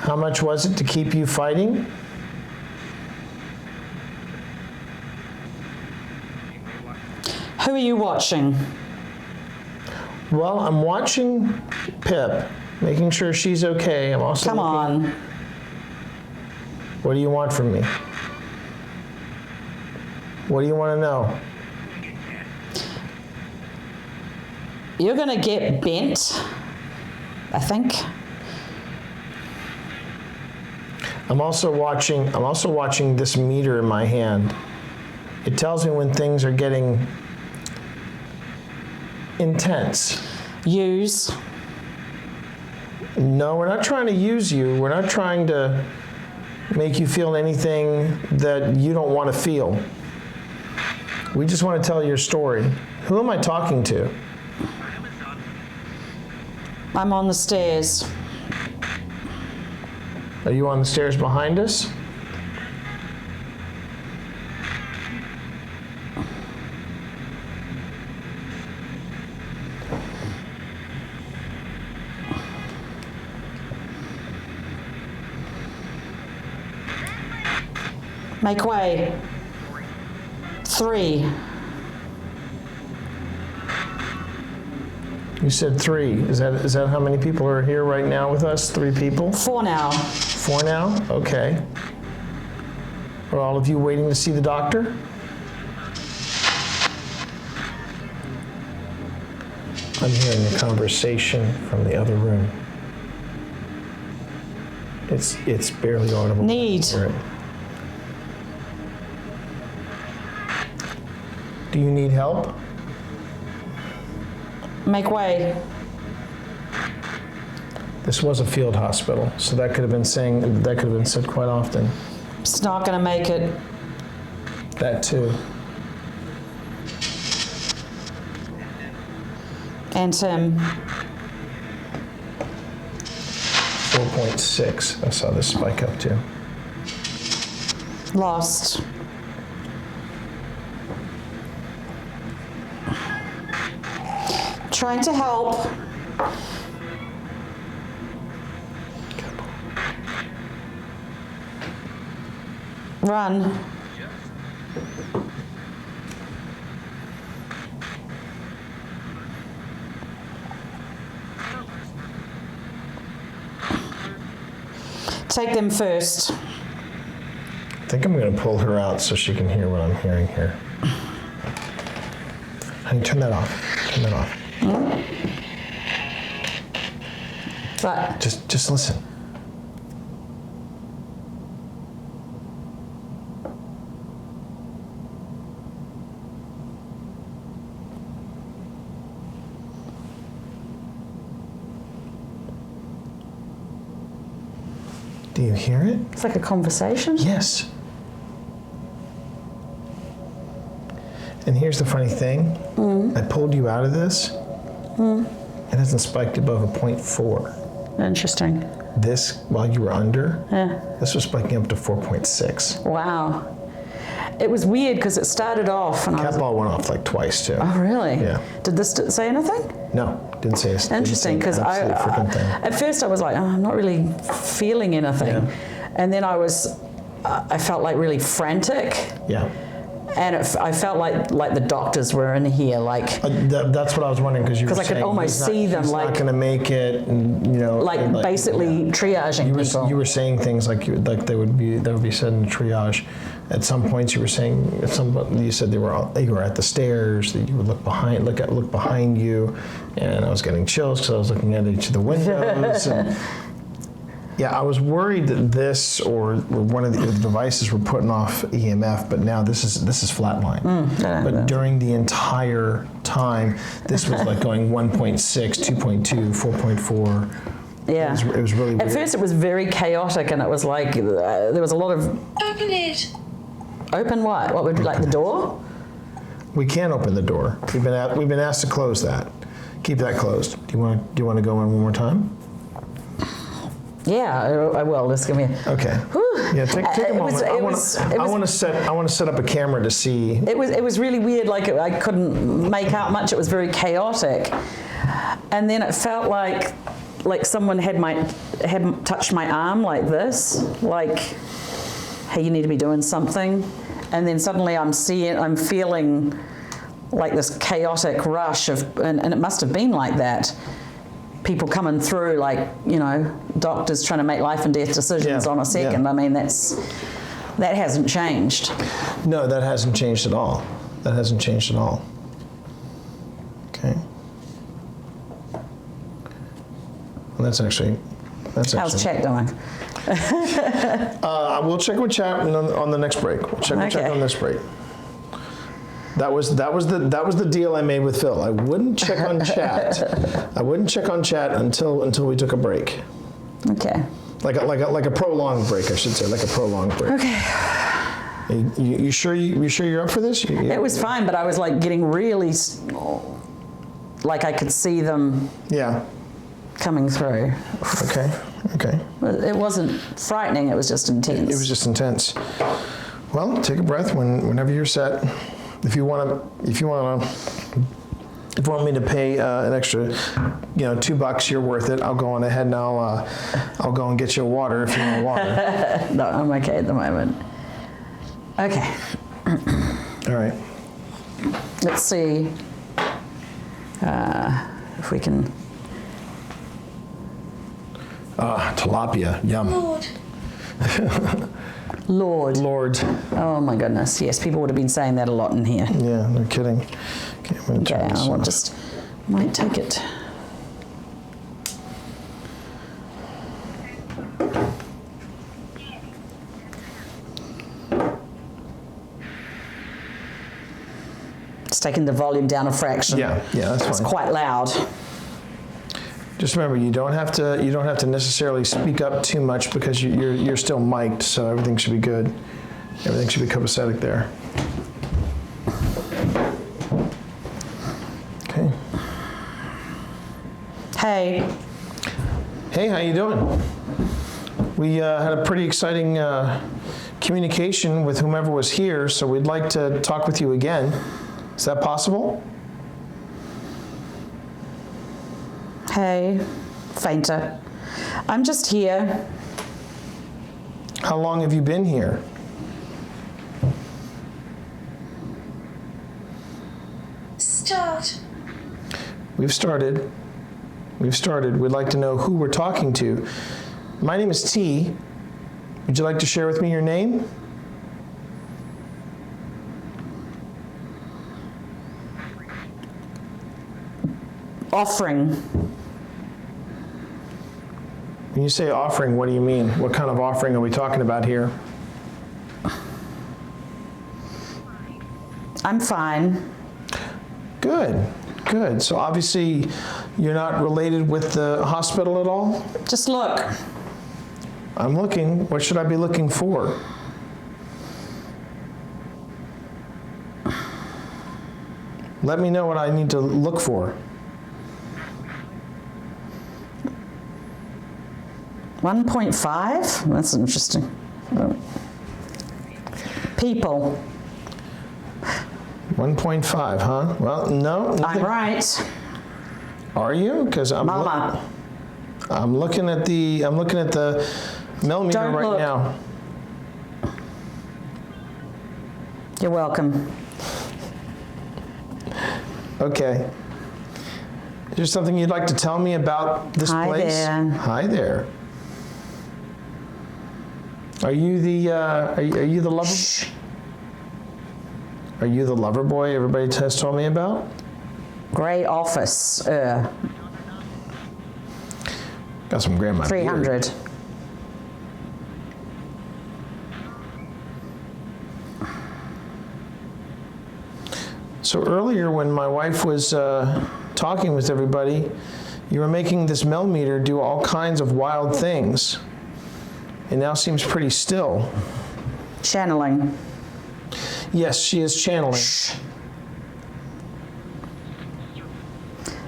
How much was it to keep you fighting? Who are you watching? Well, I'm watching Pip, making sure she's okay. I'm also Come on. What do you want from me? What do you want to know? You're gonna get bent, I think. I'm also watching this meter in my hand. It tells me when things are getting intense. Use. No, we're not trying to use you. We're not trying to make you feel anything that you don't want to feel. We just want to tell your story. Who am I talking to? I'm on the stairs. Are you on the stairs behind us? Make way. 3. You said 3. Is that how many people are here right now with us? 3 people? 4 now. 4 now? Okay. Are all of you waiting to see the doctor? I'm hearing a conversation from the other room. It's barely audible. Need. Do you need help? Make way. This was a field hospital, so that could have been said quite often. It's not gonna make it. That too. And Tim. 4.6. I saw this spike up too. Lost. Trying to help. Run. Take them first. I think I'm going to pull her out so she can hear what I'm hearing here. Honey, turn that off. Turn that off. But Just listen. Do you hear it? it's like a conversation. Yes. And here's the funny thing. I pulled you out of this. It hasn't spiked above a 0.4. Interesting. This, while you were under, Yeah. this was spiking up to 4.6. Wow. It was weird because it started off and I Cat was ball went off like twice too. oh really? Yeah. Did this say anything? No, didn't say a Interesting, because freaking thing. at first I was like, oh, I'm not really feeling anything, Yeah. and then I felt like really frantic, Yeah. and I felt like the doctors were in here, like That's what I was wondering because you were 'Cause I could saying almost see them, he's like- not going to make it, and, you know, like basically triaging people. You were saying things like they would be said in triage. At some points, you were saying you said you were at the stairs. That you would look behind you, and I was getting chills because I was looking at each of the windows. And, yeah, I was worried that this or one of the devices were putting off EMF, but now this is flatline. But during the entire time, this was like going 1.6, 2.2, 4.4. Yeah. It was really weird. At first it was very chaotic, and it was like there was a lot of Open it. open what? What would like the door? We can't open the door. We've been asked to close that. Keep that closed. Do you want to go in one more time? Yeah, I will. Just give me. Okay. Yeah, take a moment. I want to set up a camera to see. It was really weird. Like I couldn't make out much. It was very chaotic, and then it felt like someone had touched my arm like this, like, hey, you need to be doing something, and then suddenly I'm feeling like this chaotic rush of, and it must have been like that. People coming through, like, you know, doctors trying to make life and death decisions on a second. Yeah. I mean, that hasn't changed. No, that hasn't changed at all. That hasn't changed at all. Okay. Well, that's actually. How's chat going? We'll check with chat on the next break. We'll check with chat on this break. That was the deal I made with Phil. I wouldn't check on chat. I wouldn't check on chat until we took a break. Okay. Like a prolonged break, I should say, like a prolonged break. Okay. You sure you're up for this? It was fine, but I was like getting really, like I could see them. Yeah. Coming through. Okay. It wasn't frightening. It was just intense. It was just intense. Well, take a breath whenever you're set. If you want me to pay an extra, $2, you're worth it. I'll go on ahead and I'll go and get you a water if you want water. No, I'm okay at the moment. Okay. All right. Let's see if we can. Tilapia, yum. Lord. Oh my goodness. Yes, people would have been saying that a lot in here. Yeah, no kidding. Okay, I'm gonna turn this off. Might take it. It's taking the volume down a fraction. Yeah, that's fine. It's quite loud. Just remember, you don't have to necessarily speak up too much because you're still mic'd, so everything should be good. Everything should be copacetic there. Okay. Hey. Hey, how you doing? We had a pretty exciting communication with whomever was here, so we'd like to talk with you again. Is that possible? Hey, fainter. I'm just here. How long have you been here? Start. We've started. We'd like to know who we're talking to. My name is Tee. Would you like to share with me your name? offering. When you say offering, what do you mean? What kind of offering are we talking about here? I'm fine. Good, good. So obviously you're not related with the hospital at all? Just look. I'm looking. What should I be looking for? Let me know what I need to look for. 1.5? That's interesting. People. 1.5, huh? Well, no. I'm nothing. right. Are you? Because Mama. I'm looking at the millimeter Don't right look. now. You're welcome. Okay. Is there something you'd like to tell me about this Hi place? there. Hi there. Are you the are you the lover? Shh. Are you the lover boy everybody has told me about? Great office. Got some grandma. 300. So earlier when my wife was talking with everybody, you were making this millimeter do all kinds of wild things. It now seems pretty still. Channeling. Yes, she is channeling. Shh.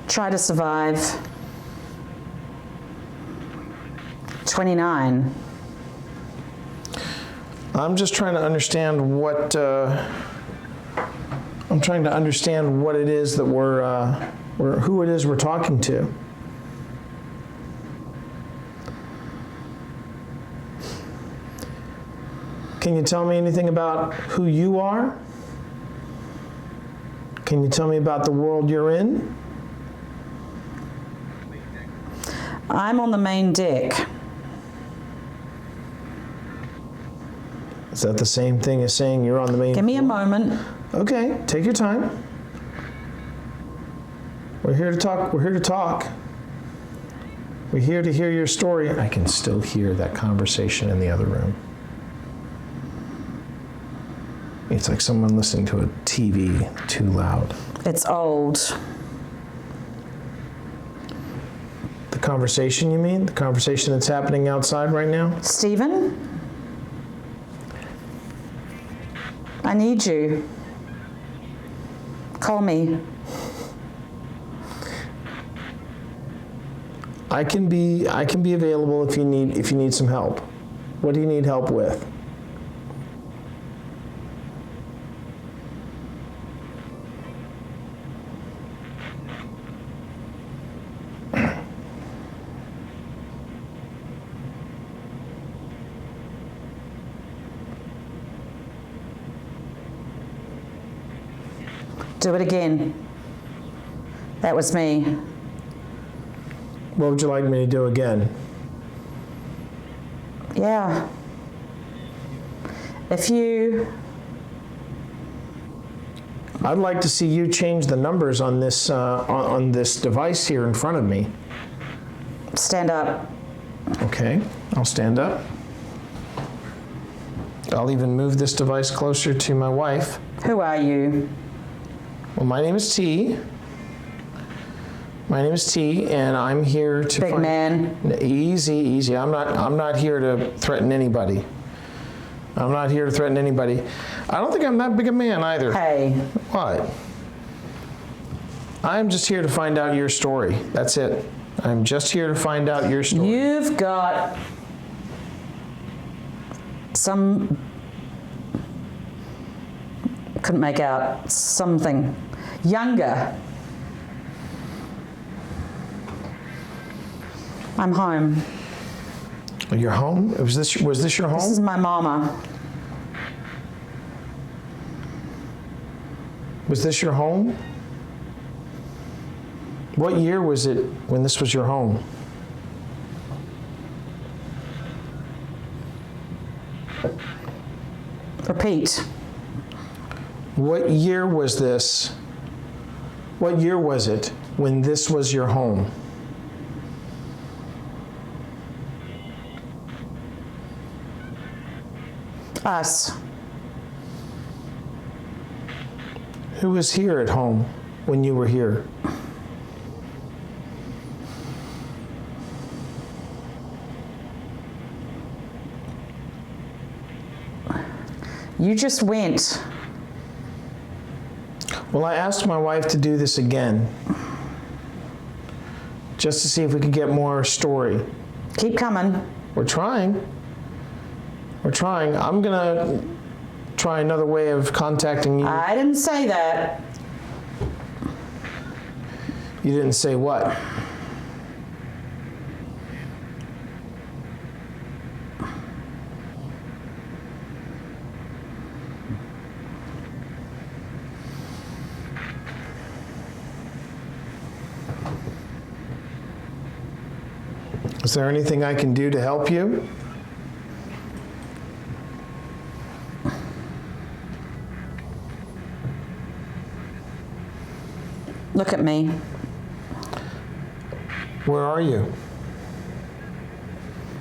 Try to survive. 29. I'm just trying to understand what I'm trying to understand what it is that who it is we're talking to. Can you tell me anything about who you are? Can you tell me about the world you're in? I'm on the main deck. Is that the same thing as saying you're on the main Give me a floor? moment. Okay, take your time. We're here to talk. We're here to talk. We're here to hear your story. I can still hear that conversation in the other room. It's like someone listening to a TV too loud. It's old. The conversation, you mean? The conversation that's happening outside right now? Stephen? I need you. Call me. I can be available if you need some help. What do you need help with? Do it again. That was me. What would you like me to do again? Yeah. If you... I'd like to see you change the numbers on this on this device here in front of me. Stand up. Okay, I'll stand up. I'll even move this device closer to my wife. Who are you? Well, my name is Tee. My name is Tee, and I'm here to Big man. Easy, easy. I'm not here to threaten anybody. I'm not here to threaten anybody. I don't think I'm that big a man either. Hey. What? I'm just here to find out your story. That's it. I'm just here to find out your story. You've got some... Couldn't make out something. Younger. I'm home. You're home? Was this your home? This is my mama. Was this your home? What year was it when this was your home? Repeat. What year was this? What year was it when this was your home? Us. Who was here at home when you were here? You just went. Well, I asked my wife to do this again, just to see if we could get more story. Keep coming. We're trying. We're trying. I'm gonna try another way of contacting you. I didn't say that. You didn't say what? Is there anything I can do to help you? Look at me. Where are you?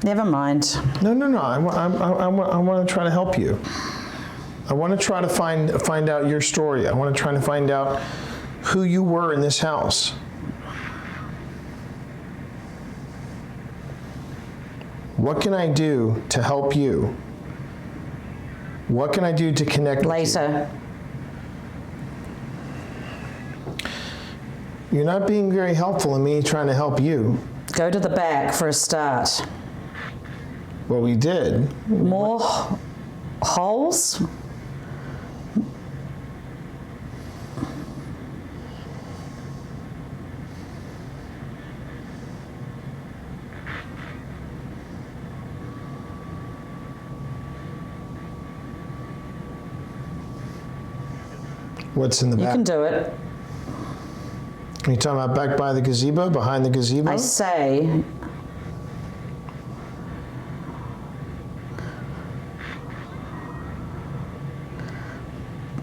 Never mind. No. I want to try to help you. I want to try to find out your story. I want to try to find out who you were in this house. What can I do to help you? What can I do to connect Later. with you? You're not being very helpful in me trying to help you. Go to the back for a start. Well, we did. More holes? What's in the You back? can do it. Are you talking about back by the gazebo, behind the gazebo? I say,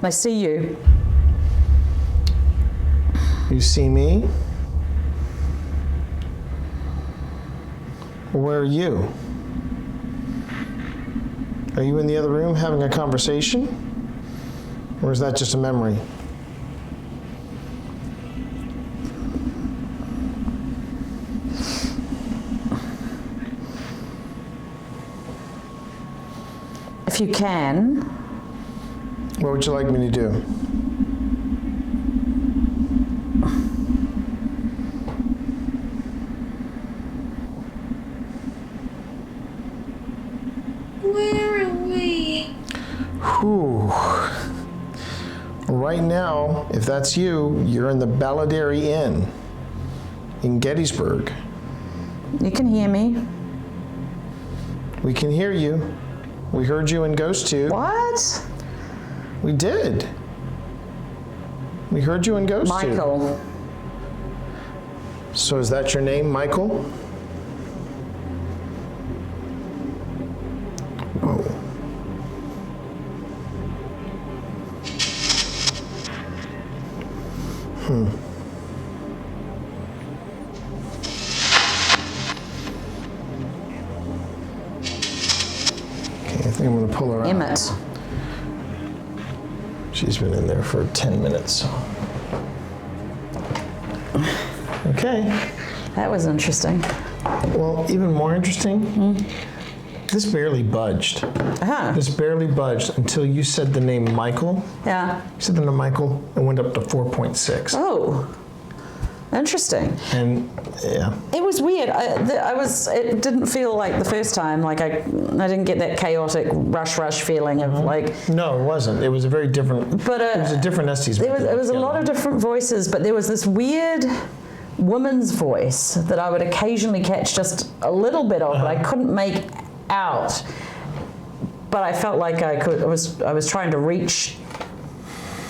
I see you. You see me? Where are you? Are you in the other room having a conversation? Or is that just a memory? If you can, What would you like me to do? Where are we? Whew. Right now, if that's you, you're in the Baladerry Inn in Gettysburg. you can hear me. We can hear you. We heard you in Ghost Tube. What? We did. We heard you in Ghost Tube. Michael. So is that your name, Michael? Whoa. Okay, I think I'm gonna pull her out. Emmett. She's been in there for 10 minutes. Okay. That was interesting. Well, even more interesting, this barely budged. Uh-huh. This barely budged until you said the name Michael. Yeah. You said the name Michael and went up to 4.6. Oh. Interesting. And yeah, It was weird. It didn't feel like the first time. Like I didn't get that chaotic rush feeling of like. no, it wasn't. It was a very different. But it was a different Estes. It was a lot of different voices, but there was this weird woman's voice that I would occasionally catch just a little bit of, but I couldn't make out. But I felt like I could. I was trying to reach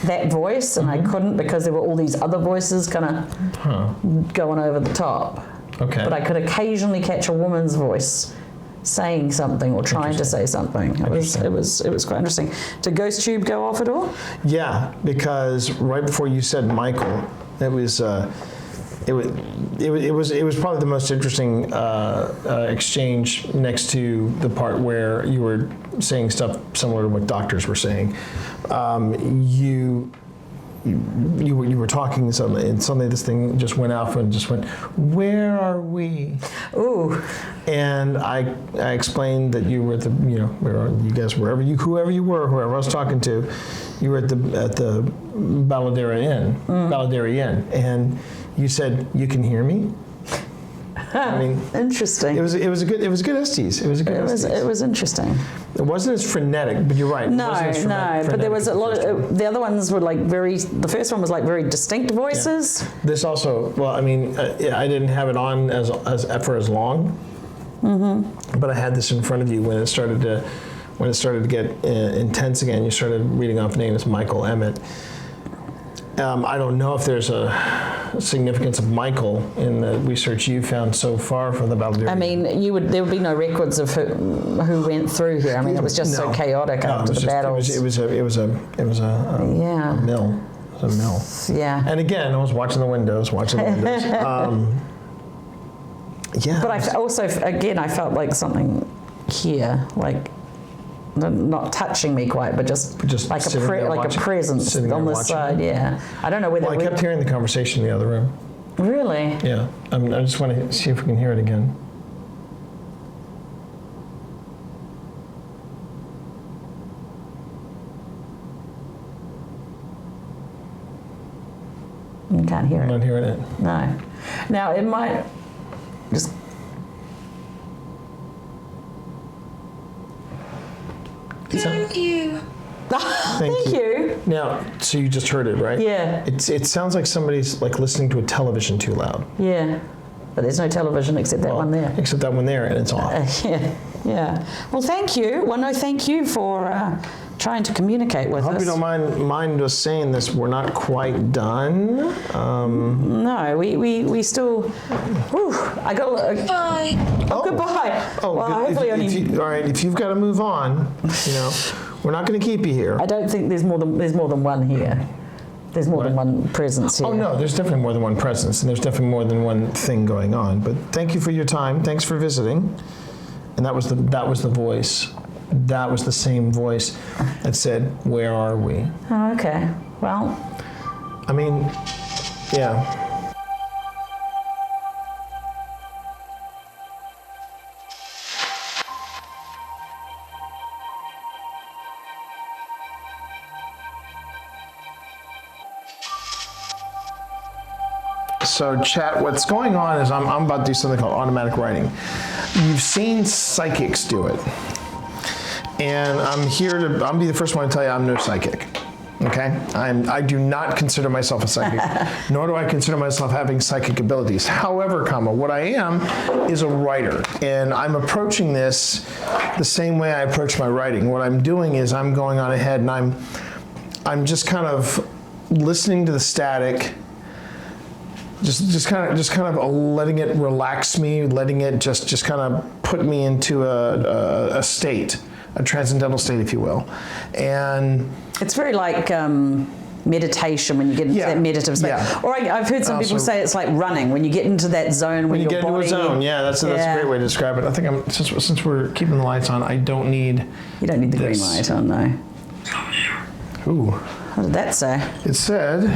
that voice, and I couldn't because there were all these other voices kind of going over the top. Okay. But I could occasionally catch a woman's voice saying something or trying to say something. It was quite interesting. Did Ghost Tube go off at all? Yeah, because right before you said Michael, it was it was probably the most interesting exchange next to the part where you were saying stuff similar to what doctors were saying. You were talking and suddenly this thing just went off and just went, "Where are we?" Ooh. And I explained that you were at the, you guys, whoever you were, whoever I was talking to, you were at the Baladerry Inn, and you said, "You can hear me?" I mean, Interesting. it was a good Estes. It was interesting. It wasn't as frenetic, but you're right. No, but there was a lot of, the other ones were like the first one was like very distinct voices. Yeah. This also, well, I mean, I didn't have it on for as long, but I had this in front of you when it started to get intense again. You started reading off names, Michael Emmett. I don't know if there's a significance of Michael in the research you found so far for the Baladerry. I mean, there would be no records of who went through here. I mean, it was just so chaotic after the battles. It was a mill. It was a mill. Yeah. And again, I was watching the windows. Yeah. But I felt like something here, like not touching me quite, but just like a presence on the side. Yeah. I don't know whether. Well, I kept hearing the conversation in the other room. Really? Yeah. I just want to see if we can hear it again. You can't hear it. I'm not hearing it. No. Now it might just. Thank you. Thank you. Now, so you just heard it, right? Yeah. It sounds like somebody's like listening to a television too loud. Yeah. But there's no television except that one there. Except that one there, and it's off. Yeah. Well, thank you. Well, no, thank you for trying to communicate with us. I hope you don't mind us saying this. We're not quite done. No, we still. Whew, I got. Bye. Oh, goodbye. Oh, well, good. hopefully all right. If you've got to move on, we're not going to keep you here. I don't think there's more than one here. There's more than one presence here. Oh no, there's definitely more than one presence, and there's definitely more than one thing going on. But thank you for your time. Thanks for visiting. And that was the voice. That was the same voice that said, "Where are we?" Oh, okay. Well. I mean, yeah. So chat, what's going on is I'm about to do something called automatic writing. You've seen psychics do it. And I'll be the first one to tell you I'm no psychic. Okay? I do not consider myself a psychic, nor do I consider myself having psychic abilities. However, what I am is a writer. And I'm approaching this the same way I approach my writing. What I'm doing is I'm going on ahead and I'm just kind of listening to the static, just kind of letting it relax me, letting it just kind of put me into a state, a transcendental state, if you will. And it's very like meditation when you get into that meditative state. Yeah. Or I've heard some people say it's like running when you get into that zone when you your get into a zone. Yeah, that's a great way to describe it. I think since we're keeping the lights on, I don't need. You don't need the green light on, no. Ooh. What did that say? It said,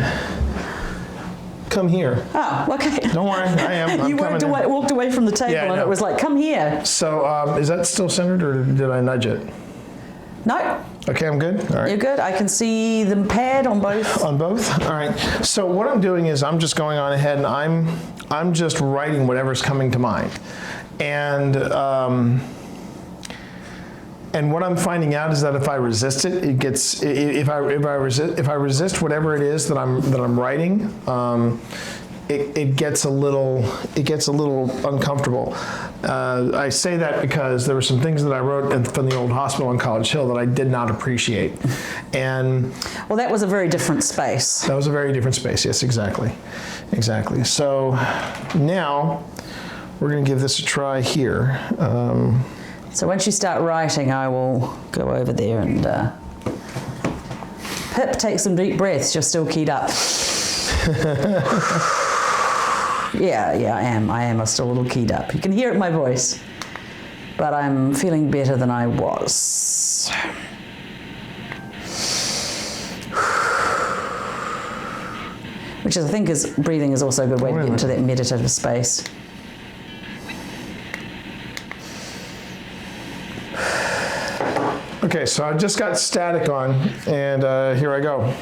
"Come here." Oh, okay. Don't worry, I am. You walked away from the table and it was like, "Come here." So is that still centered or did I nudge it? No. Okay, I'm good. All right. You're good. I can see the pad on both. On both? All right. So what I'm doing is I'm just going on ahead and I'm just writing whatever's coming to mind. And what I'm finding out is that if I resist it, it gets. If I resist whatever it is that I'm writing, it gets a little uncomfortable. I say that because there were some things that I wrote from the old hospital on College Hill that I did not appreciate, and well, that was a very different space. That was a very different space. Yes, exactly. So now we're going to give this a try here. So once you start writing, I will go over there and Pip, take some deep breaths. You're still keyed up. Yeah, I am. I'm still a little keyed up. You can hear it in my voice. But I'm feeling better than I was. Which I think is, breathing is also a good way to get into that meditative space. Okay, so I just got static on, and here I go.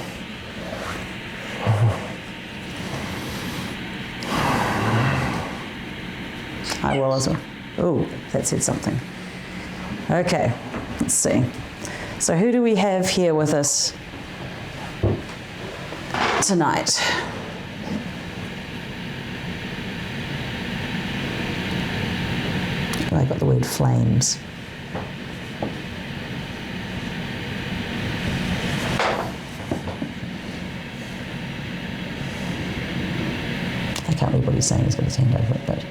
I will as well. Oh, that said something. Okay, let's see. So who do we have here with us tonight? I got the word flames. I can't read what he's saying, he's got his hand over it, but...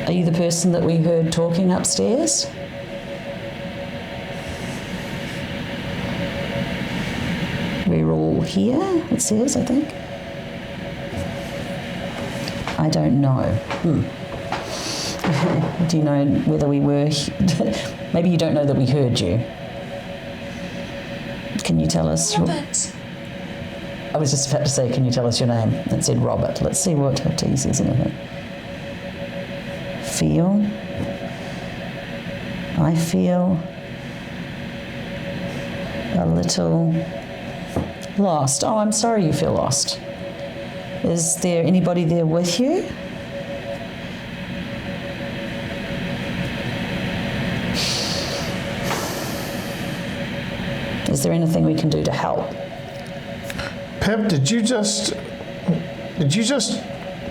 Are you the person that we heard talking upstairs? We're all here, it says, I think. I don't know. Do you know whether we were... Maybe you don't know that we heard you. Can you tell us... Robert. I was just about to say, can you tell us your name? It said Robert. Let's see what T says in it. I feel a little lost. Oh, I'm sorry you feel lost. Is there anybody there with you? Is there anything we can do to help? Pip, did you just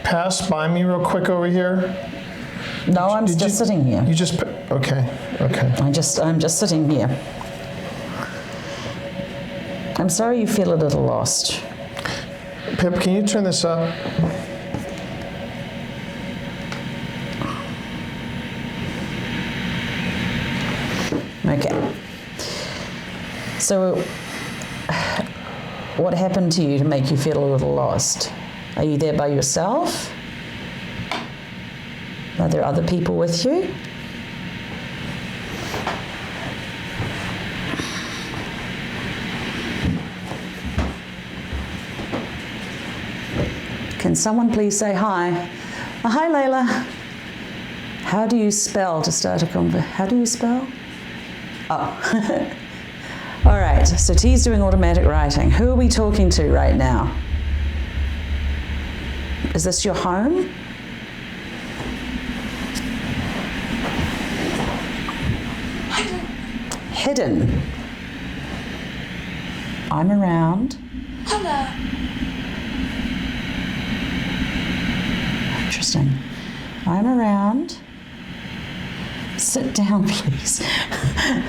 pass by me real quick over here? No, I'm just sitting here. You just, okay. I'm just sitting here. I'm sorry you feel a little lost. Pip, can you turn this up? Okay. So, what happened to you to make you feel a little lost? Are you there by yourself? Are there other people with you? Can someone please say hi? Oh, hi, Layla. How do you spell to start a conversation? How do you spell? Oh. All right, so T's doing automatic writing. Who are we talking to right now? Is this your home? Hidden. I'm around. Hello. Interesting. I'm around. Sit down, please.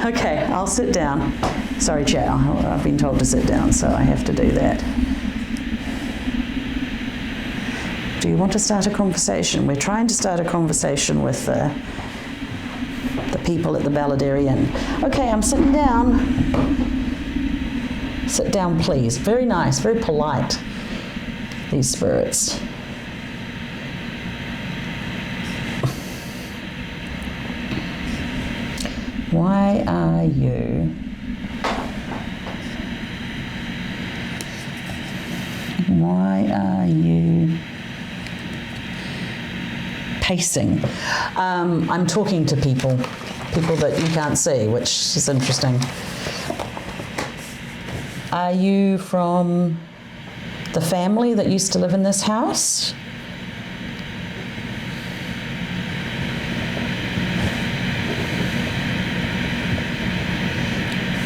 Okay, I'll sit down. Sorry, chat. I've been told to sit down, so I have to do that. Do you want to start a conversation? We're trying to start a conversation with the people at the Baladerry Inn. Okay, I'm sitting down. Sit down, please. Very nice, very polite, these spirits. Why are you pacing? I'm talking to people that you can't see, which is interesting. Are you from the family that used to live in this house?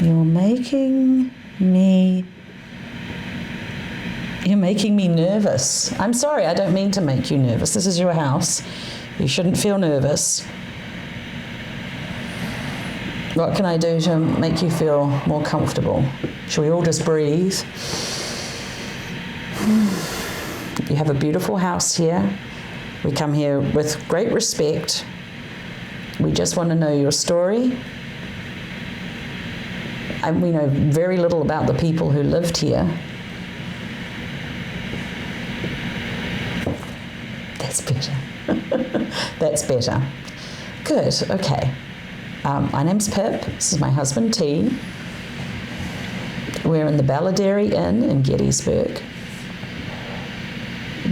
You're making me nervous. I'm sorry, I don't mean to make you nervous. This is your house. You shouldn't feel nervous. What can I do to make you feel more comfortable? Shall we all just breathe? You have a beautiful house here. We come here with great respect. We just want to know your story. And we know very little about the people who lived here. That's better. That's better. Good, okay. My name's Pip. This is my husband, Tee. We're in the Baladerry Inn in Gettysburg.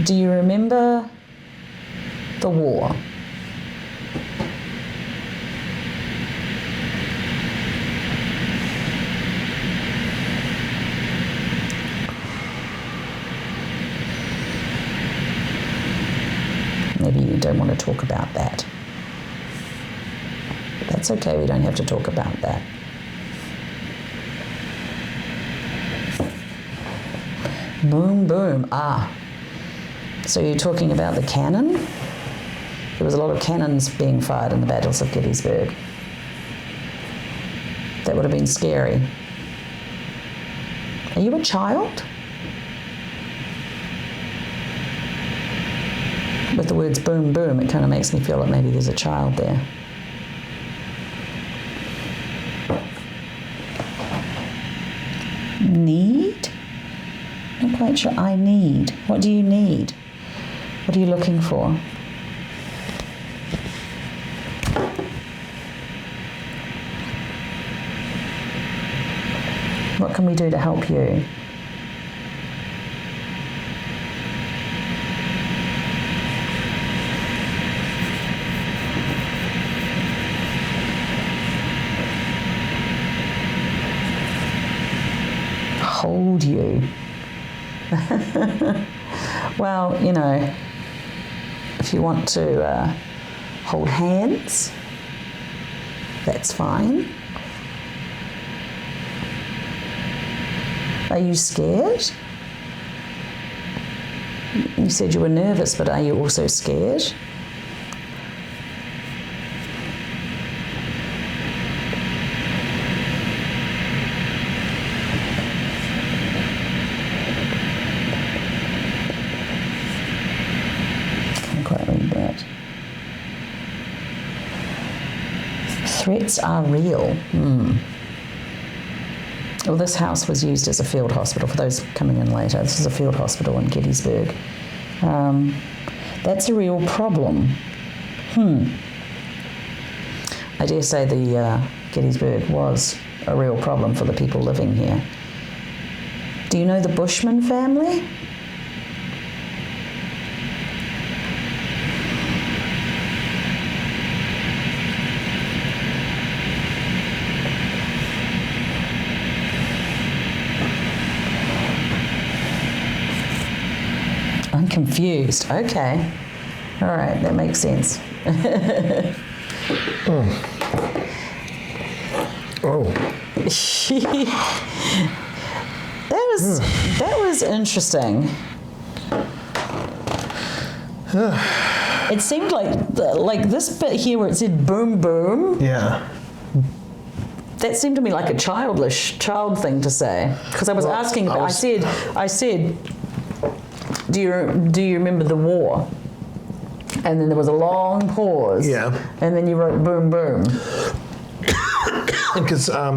Do you remember the war? Maybe you don't want to talk about that. That's okay, we don't have to talk about that. Boom, boom. Ah. So you're talking about the cannon? There was a lot of cannons being fired in the battles of Gettysburg. That would have been scary. Are you a child? With the words boom, boom, it kind of makes me feel like maybe there's a child there. Need? Not quite sure. I need. What do you need? What are you looking for? What can we do to help you? Hold you. Well, you know, if you want to hold hands, that's fine. Are you scared? You said you were nervous, but are you also scared? Threats are real. Well, this house was used as a field hospital for those coming in later. This is a field hospital in Gettysburg. That's a real problem. I dare say the Gettysburg was a real problem for the people living here. Do you know the Bushman family? I'm confused. Okay. All right, that makes sense. That was interesting. It seemed like this bit here where it said boom boom. Yeah. That seemed to me like a child thing to say, because I was asking. I said, do you remember the war? And then there was a long pause. Yeah. And then you wrote boom boom. Because I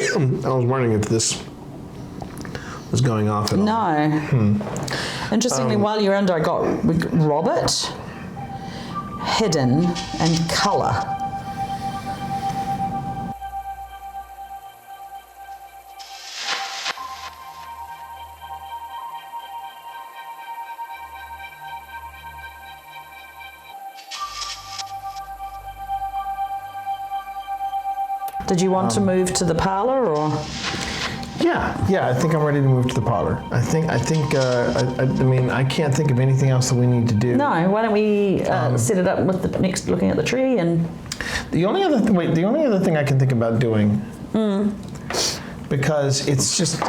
was wondering if this was going off at all. No. Interestingly, while you're under, we got Robert, hidden, and colour. Did you want to move to the parlour, or? Yeah, I think I'm ready to move to the parlor. I mean, I can't think of anything else that we need to do. No, why don't we set it up with the next looking at the tree and... The only other thing I can think about doing, because it's just,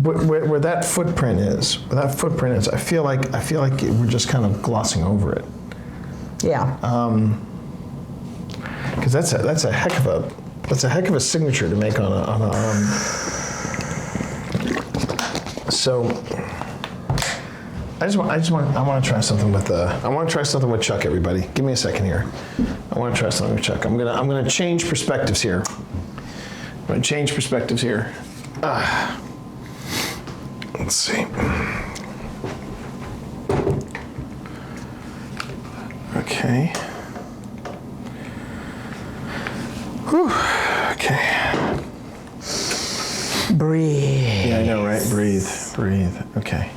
where that footprint is, I feel like we're just kind of glossing over it. Yeah. Because that's a heck of a signature to make on a So I want to try something with Chuck. Everybody, give me a second here. I want to try something with Chuck. I'm gonna change perspectives here. Let's see. Okay. Whew. Okay. Breathe. Yeah, I know, right? Breathe. Breathe. Okay.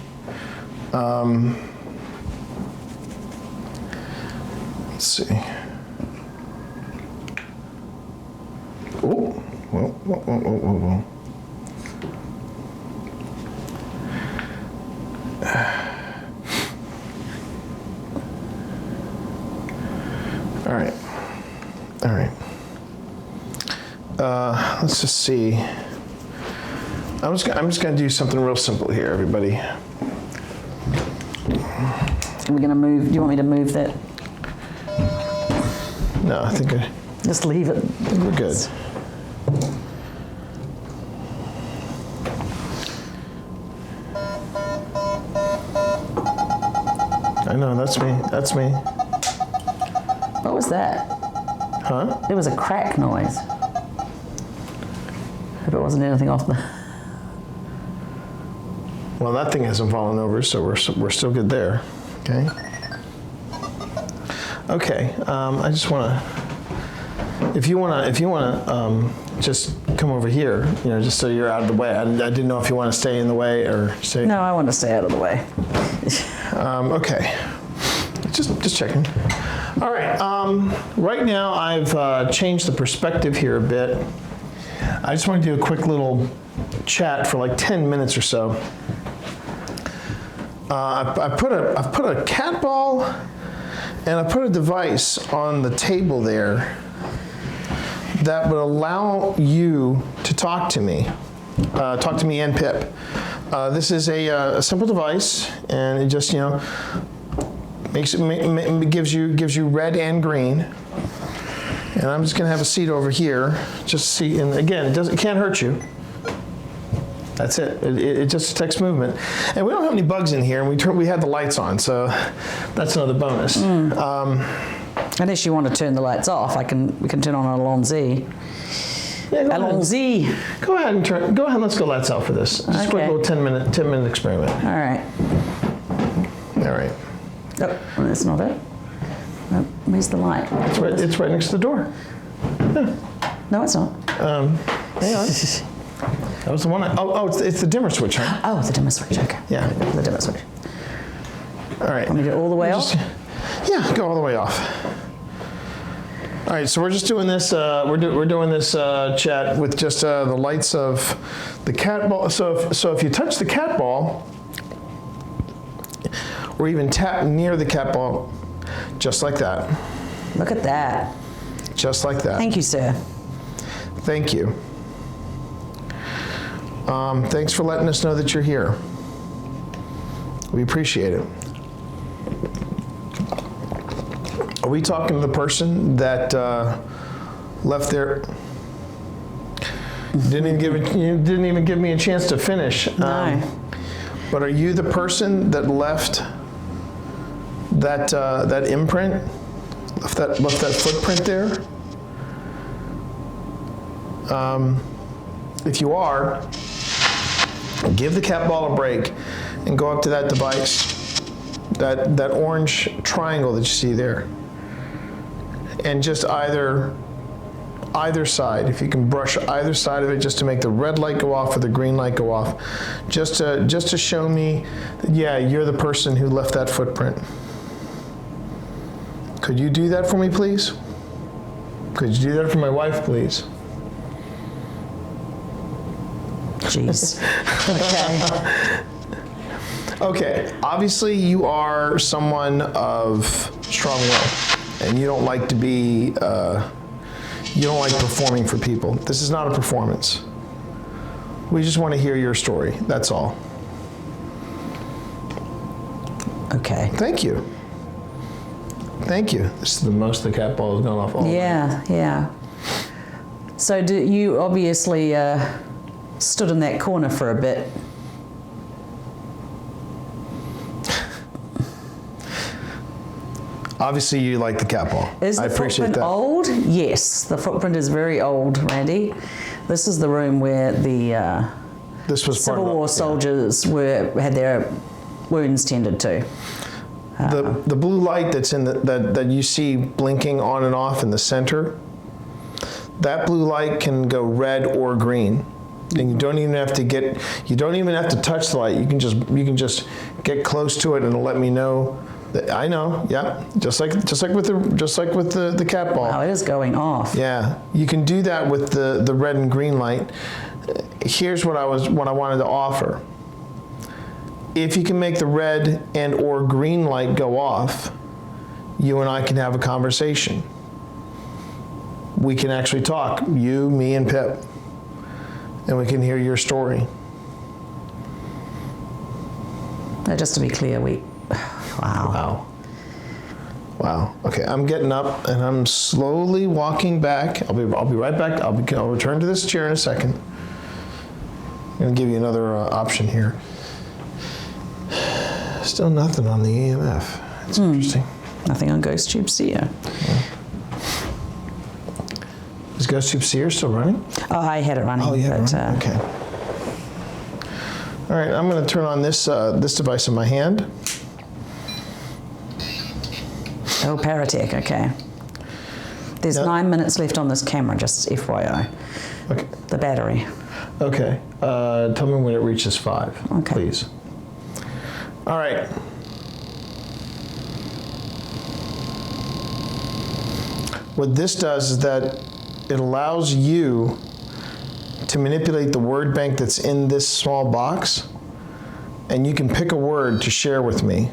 Let's see. Oh, whoa. All right. Let's just see. I'm just gonna do something real simple here, everybody. Are we gonna move? Do you want me to move that? No, I think Just leave it. we're good. I know, that's me. That's me. What was that? Huh? There was a crack noise. Hope it wasn't anything off the. Well, that thing hasn't fallen over, so we're still good there. Okay. Okay. I just want to. If you want to, just come over here. Just so you're out of the way. I didn't know if you want to stay in the way or stay. No, I want to stay out of the way. Okay. Just checking. All right. Right now, I've changed the perspective here a bit. I just want to do a quick little chat for like 10 minutes or so. I've put a cat ball and I put a device on the table there that would allow you to talk to me and Pip. This is a simple device, and it just gives you red and green. And I'm just gonna have a seat over here, just see. And again, it can't hurt you. That's it. It just detects movement, and we don't have any bugs in here. And we had the lights on, so that's another bonus. Unless you want to turn the lights off, we can turn on Allons-y. Yeah, go Allons-y. ahead. Go ahead. Let's go lights out for this. Just a quick Okay. little 10-minute experiment. All right. All right. Oh, that's not it. No, where's the light? It's right next to the door. No, it's not. Hang on. That was the one. It's the dimmer switch, huh? Oh, the dimmer switch. Okay. Yeah. The dimmer switch. All right. Want me to go all the way off? Yeah, go all the way off. All right, so we're just doing this. We're doing this chat with just the lights of the cat ball. So if you touch the cat ball, or even tap near the cat ball, just like that. Look at that. Just like that. Thank you, sir. Thank you. Thanks for letting us know that you're here. We appreciate it. Are we talking to the person that left there? You didn't even give me a chance to finish. No. But are you the person that left that imprint? Left that footprint there? If you are, give the cat ball a break and go up to that device, that orange triangle that you see there, and just either side, if you can brush either side of it, just to make the red light go off or the green light go off, just to show me that, yeah, you're the person who left that footprint. Could you do that for me, please? Could you do that for my wife, please? Jeez. Okay. Okay, obviously you are someone of strong will, and you don't like to be, you don't like performing for people. This is not a performance. We just want to hear your story, that's all. Okay. Thank you. Thank you. This is the most the cat ball has gone off all night. Yeah. So you obviously stood in that corner for a bit. Obviously you like the cat ball. Is the I appreciate footprint that. old? Yes, the footprint is very old, Randy. This is the room where the This was part Civil of War soldiers had their wounds tended to. The blue light that's in that you see blinking on and off in the center, that blue light can go red or green. And you don't even have to touch the light. You can just get close to it and it'll let me know. I know, yeah. Just like with the cat ball. Wow, it is going off. Yeah, you can do that with the red and green light. Here's what I wanted to offer. If you can make the red and or green light go off, you and I can have a conversation. We can actually talk, you, me, and Pip, and we can hear your story. Now, just to be clear, Wow. Okay, I'm getting up and I'm slowly walking back. I'll be right back. I'll return to this chair in a second. I'm gonna give you another option here. Still nothing on the EMF. It's interesting. Nothing on Ghost Tube Seer. Is Ghost Tube Seer still running? Oh, I had it running. Oh, yeah. But, Okay. All right, I'm going to turn on this device in my hand. Oh, Paratech, okay. There's 9 minutes left on this camera, just FYI. Okay. The battery. Okay. Tell me when it reaches 5, Okay. please. All right. What this does is that it allows you to manipulate the word bank that's in this small box, and you can pick a word to share with me.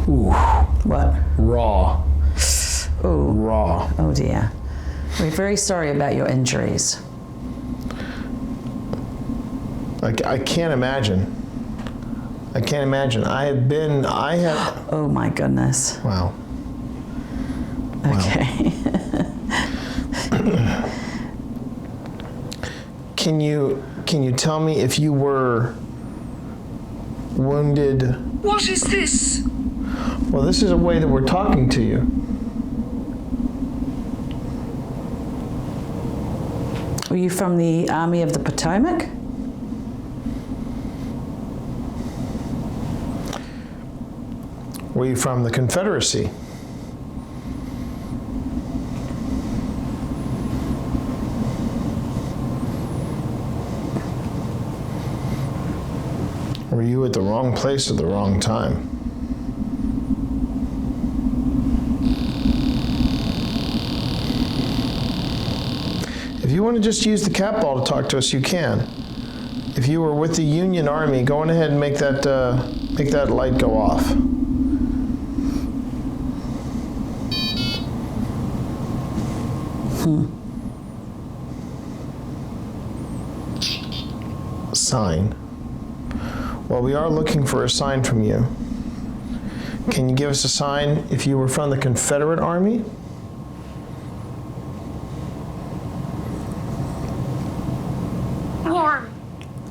Ooh. What? Raw. Oh. Raw. Oh dear. We're very sorry about your injuries. I can't imagine. I have. Oh my goodness. Wow. Okay. Can you tell me if you were wounded? What is this? Well, this is a way that we're talking to you. Were you from the Army of the Potomac? Were you from the Confederacy? Were you at the wrong place at the wrong time? If you want to just use the cat ball to talk to us, you can. If you were with the Union Army, go on ahead and make that light go off. Sign. Well, we are looking for a sign from you. Can you give us a sign if you were from the Confederate Army?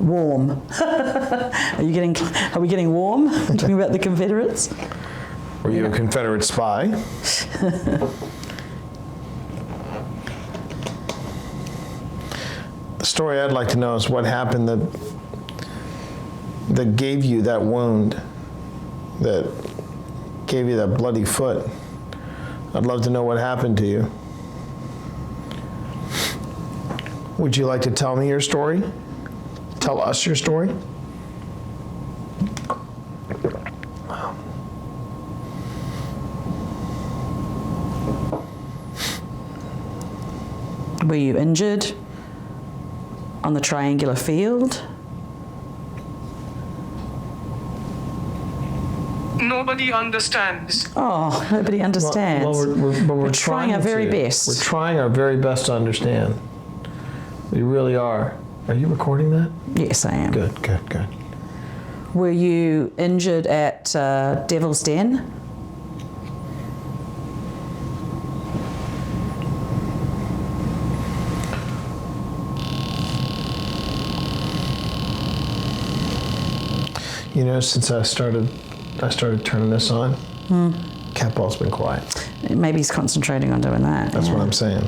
Warm. Are we getting warm? Talking about the Confederates? Were you a Confederate spy? The story I'd like to know is what happened that gave you that wound, that gave you that bloody foot. I'd love to know what happened to you. Would you like to tell me your story? Tell us your story? Were you injured on the triangular field? Nobody understands. Oh, nobody understands. Well, we're trying our very best. We're trying our very best to understand. We really are. Are you recording that? Yes, I am. Good. Were you injured at Devil's Den? You know, since I started turning this on, cat ball's been quiet. Maybe he's concentrating on doing that. That's yeah. what I'm saying.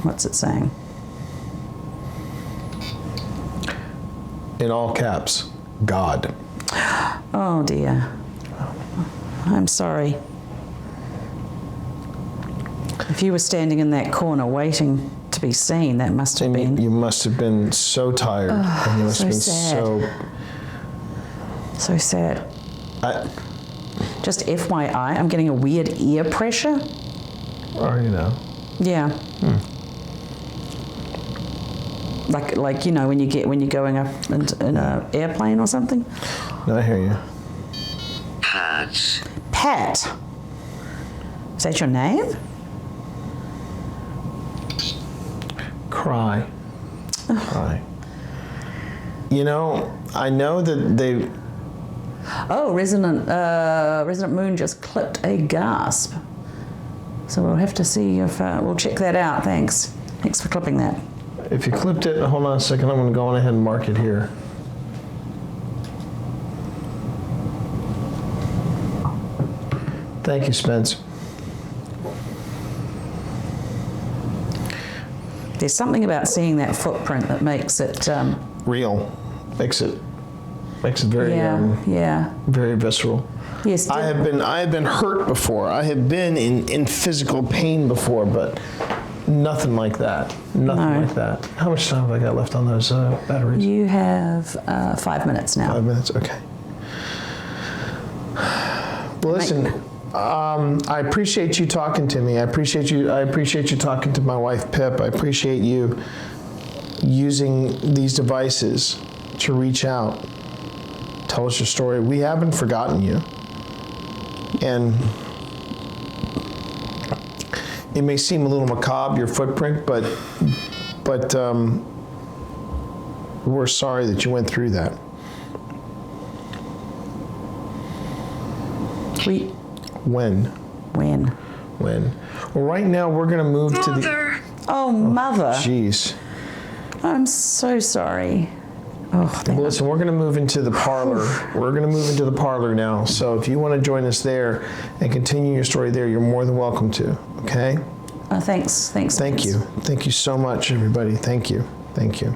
What's it saying? In all caps, God. Oh dear. I'm sorry. If you were standing in that corner waiting to be seen, that must have been... You must have been so tired. And you must have been sad. So sad. Just FYI, I'm getting a weird ear pressure. Are you now? Yeah. Like you know when you're going up in an airplane or something. No, I hear you. Pat. Is that your name? Cry. Cry. You know, I know that they... Oh, Resident Moon just clipped a gasp. So we'll have to see if we'll check that out. Thanks for clipping that. If you clipped it, hold on a second. I'm going to go on ahead and mark it here. Thank you, Spence. There's something about seeing that footprint that makes it Real. Makes it very very visceral. Yes. I have been hurt before. I have been in physical pain before, but nothing like that. Nothing like that. How much time have I got left on those batteries? You have 5 minutes now. 5 minutes. Okay. Well, listen. I appreciate you talking to me. I appreciate you talking to my wife, Pip. I appreciate you using these devices to reach out, tell us your story. We haven't forgotten you. And it may seem a little macabre, your footprint, but we're sorry that you went through that. When? Well, right now we're going to move to the... Oh, Mother. Jeez. I'm so sorry. Oh, well, listen, we're going to move into the parlor. We're going to move into the parlor now. So if you want to join us there and continue your story there, you're more than welcome to. Okay? Thanks. Thank you. Thank you so much, everybody. Thank you. Thank you.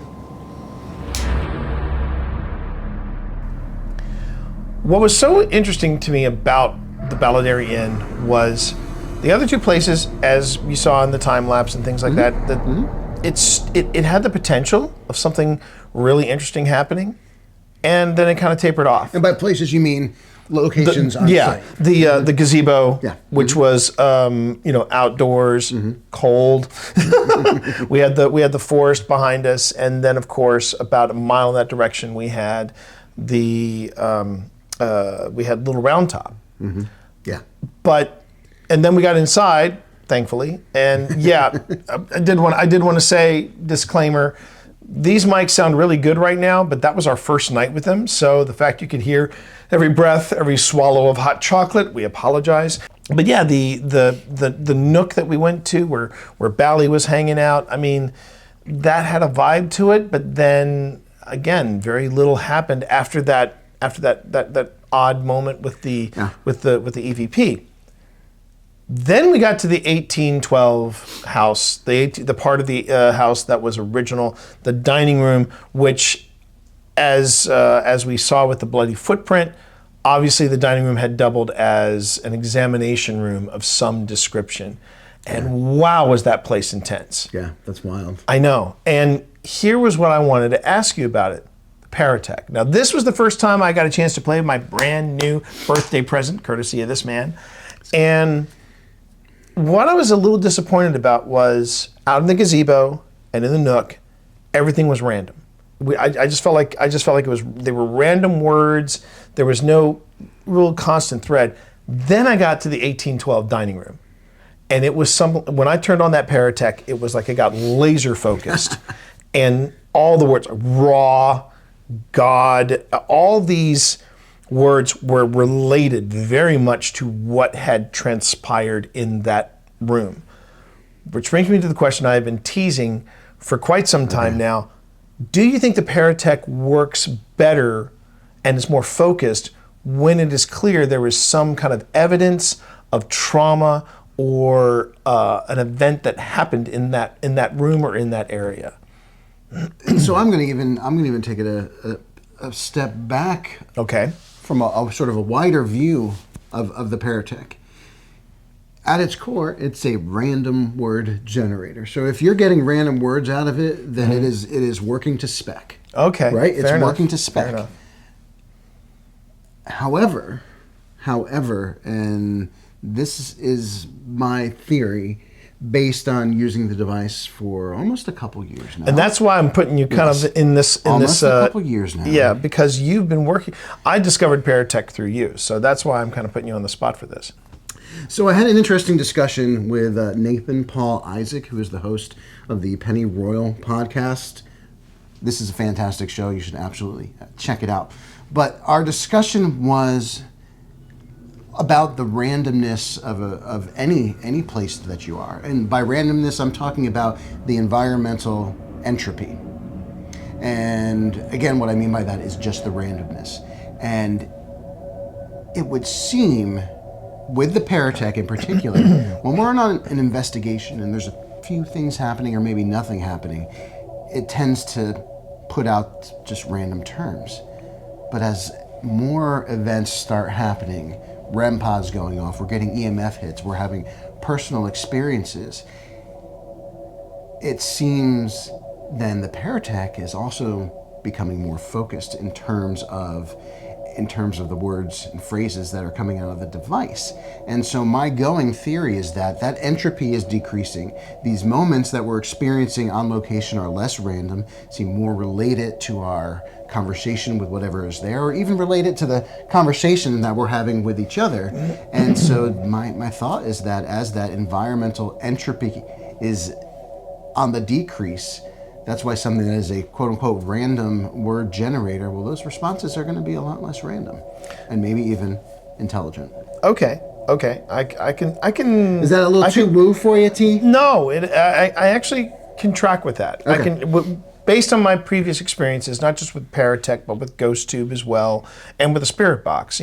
What was so interesting to me about the Baladerry Inn was the other two places, as you saw in the time lapse and things like that, it had the potential of something really interesting happening, and then it kind of tapered off. And by places you mean locations on site. The Gazebo, which was outdoors, cold. we had the forest behind us, and then of course about a mile in that direction we had we had Little Round Top. And then we got inside, thankfully, and I did want to say, disclaimer, these mics sound really good right now, but that was our first night with them, so the fact you could hear every breath, every swallow of hot chocolate, we apologize. But yeah, the Nook that we went to, where Bally was hanging out, I mean, that had a vibe to it, but then again, very little happened after that odd moment with the EVP. Then we got to the 1812 house, the part of the house that was original, the dining room, which, as we saw with the bloody footprint, obviously the dining room had doubled as an examination room of some description. And wow, was that place intense. Yeah, that's wild. I know. And here was what I wanted to ask you about it. Paratech. Now, this was the first time I got a chance to play with my brand new birthday present, courtesy of this man. And what I was a little disappointed about was out in the Gazebo and in the Nook, everything was random. I just felt like they were random words. There was no real constant thread. Then I got to the 1812 dining room, and it was when I turned on that Paratech, it was like it got laser focused, and all the words, raw, God, all these words were related very much to what had transpired in that room. Which brings me to the question I've been teasing for quite some time now. Do you think the Paratech works better and is more focused when it is clear there is some kind of evidence of trauma or an event that happened in that room or in that area. And so I'm going to even take it a step back. Okay. From a sort of a wider view of the paratech. At its core, it's a random word generator. So if you're getting random words out of it, then it is working to spec. Okay. Right? It's fair enough. working to spec. Fair enough. However, and this is my theory based on using the device for almost a couple years now. And that's why I'm putting you kind of in this almost a couple years now. Yeah, because you've been working. I discovered paratech through you, so that's why I'm kind of putting you on the spot for this. So I had an interesting discussion with Nathan Paul Isaac, who is the host of the Penny Royal podcast. This is a fantastic show. You should absolutely check it out. But our discussion was about the randomness of any place that you are. And by randomness, I'm talking about the environmental entropy. And again, what I mean by that is just the randomness. And it would seem, with the paratech in particular, when we're on an investigation and there's a few things happening or maybe nothing happening, it tends to put out just random terms. But as more events start happening, REM pods going off, we're getting EMF hits, we're having personal experiences, it seems then the paratech is also becoming more focused in terms of the words and phrases that are coming out of the device. And so my going theory is that entropy is decreasing. These moments that we're experiencing on location are less random, seem more related to our conversation with whatever is there, or even related to the conversation that we're having with each other. And so my thought is that as that environmental entropy is on the decrease, that's why something that is a quote-unquote random word generator, well, those responses are going to be a lot less random and maybe even intelligent. Okay. I can. Is that a little too woo for you, T? No, I actually can track with that. Okay. Based on my previous experiences, not just with Paratech, but with Ghost Tube as well, and with the Spirit Box,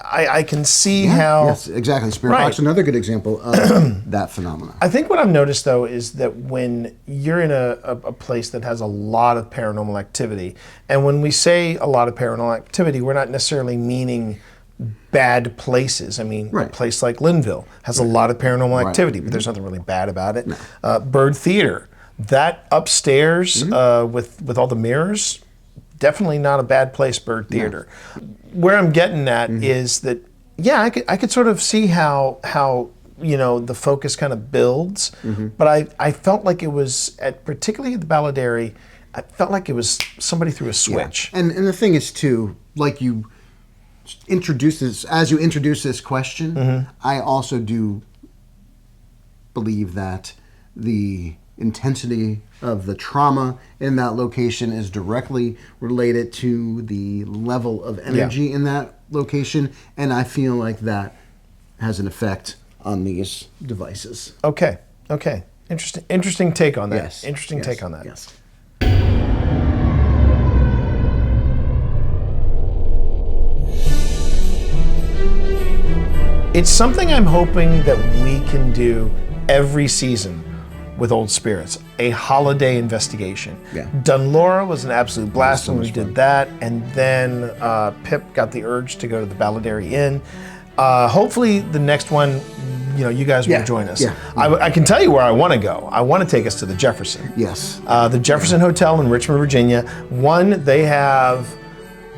I can see how... Yes, exactly. Spirit Box, another good example of that phenomenon. I think what I've noticed, though, is that when you're in a place that has a lot of paranormal activity, and when we say a lot of paranormal activity, we're not necessarily meaning bad places. I mean, a place like Linville has a lot of paranormal activity, but there's nothing really bad about it. No. Bird Theater, that upstairs with all the mirrors, definitely not a bad place, Bird Theater. No. Where I'm getting at is that, I could sort of see how the focus kind of builds, but I felt like it was, particularly at the Baladerry, I felt like it was somebody threw a switch. Yeah. And the thing is, too, like you introduce this question, I also do believe that the intensity of the trauma in that location is directly related to the level of energy in that location, and I feel like that has an effect on these devices. Okay. Interesting take on that. Yes. Interesting take on that. Yes. It's something I'm hoping that we can do every season with Old Spirits, a holiday investigation. Yeah. Dunlora was an absolute blast when we did that, and then Pip got the urge to go to the Baladerry Inn. Hopefully the next one, you guys will join us. Yeah. I can tell you where I want to go. I want to take us to the Jefferson. Yes. The Jefferson Hotel in Richmond, Virginia. One, they have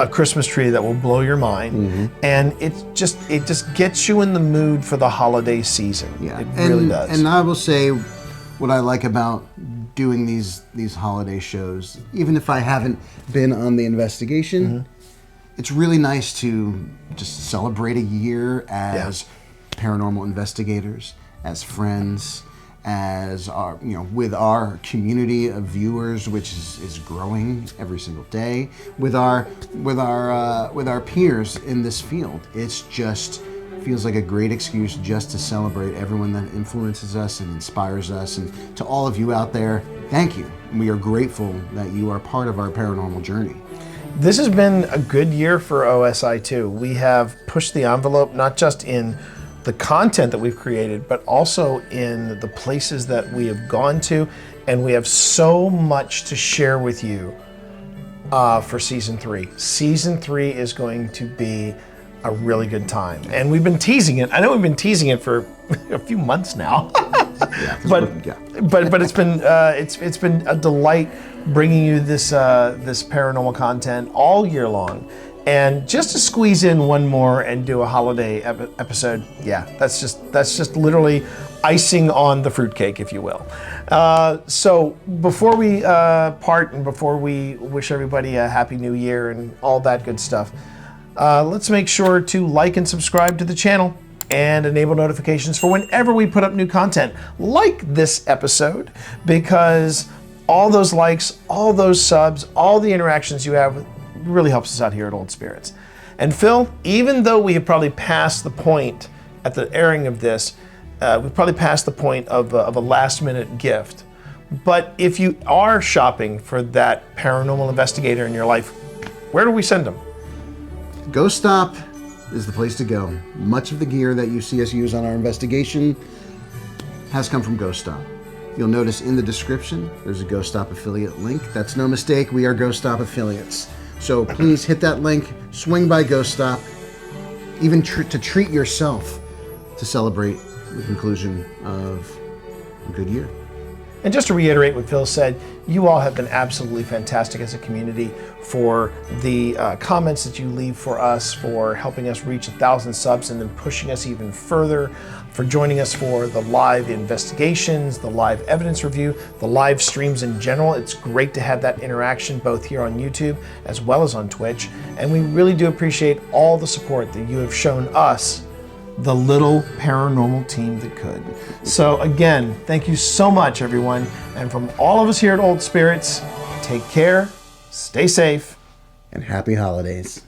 a Christmas tree that will blow your mind, and it just gets you in the mood for the holiday season. Yeah. It really does. And I will say, what I like about doing these holiday shows, even if I haven't been on the investigation, it's really nice to just celebrate a year as paranormal investigators, as friends, as our, with our community of viewers, which is growing every single day, with our peers in this field. It's just feels like a great excuse just to celebrate everyone that influences us and inspires us. And to all of you out there, thank you. We are grateful that you are part of our paranormal journey. This has been a good year for OSI too. We have pushed the envelope, not just in the content that we've created, but also in the places that we have gone to. And we have so much to share with you for season 3. Season 3 is going to be a really good time. And we've been teasing it. I know we've been teasing it for a few months now. But it's been a delight bringing you this paranormal content all year long. And just to squeeze in one more and do a holiday episode, yeah, that's just literally icing on the fruitcake, if you will. So before we part and before we wish everybody a happy new year and all that good stuff, let's make sure to like and subscribe to the channel and enable notifications for whenever we put up new content like this episode, because all those likes, all those subs, all the interactions you have really helps us out here at Old Spirits. And Phil, even though we have probably passed the point at the airing of this, we've probably passed the point of a last-minute gift. But if you are shopping for that paranormal investigator in your life, where do we send them? Ghost Stop is the place to go. Much of the gear that you see us use on our investigation has come from Ghost Stop. You'll notice in the description, there's a Ghost Stop affiliate link. That's no mistake, we are Ghost Stop affiliates. So please hit that link, swing by Ghost Stop, even to treat yourself to celebrate the conclusion of a good year. And just to reiterate what Phil said, you all have been absolutely fantastic as a community for the comments that you leave for us, for helping us reach 1,000 subs and then pushing us even further, for joining us for the live investigations, the live evidence review, the live streams in general. It's great to have that interaction both here on YouTube as well as on Twitch. And we really do appreciate all the support that you have shown us, the little paranormal team that could. So again, thank you so much, everyone. And from all of us here at Old Spirits, take care, stay safe, and happy holidays.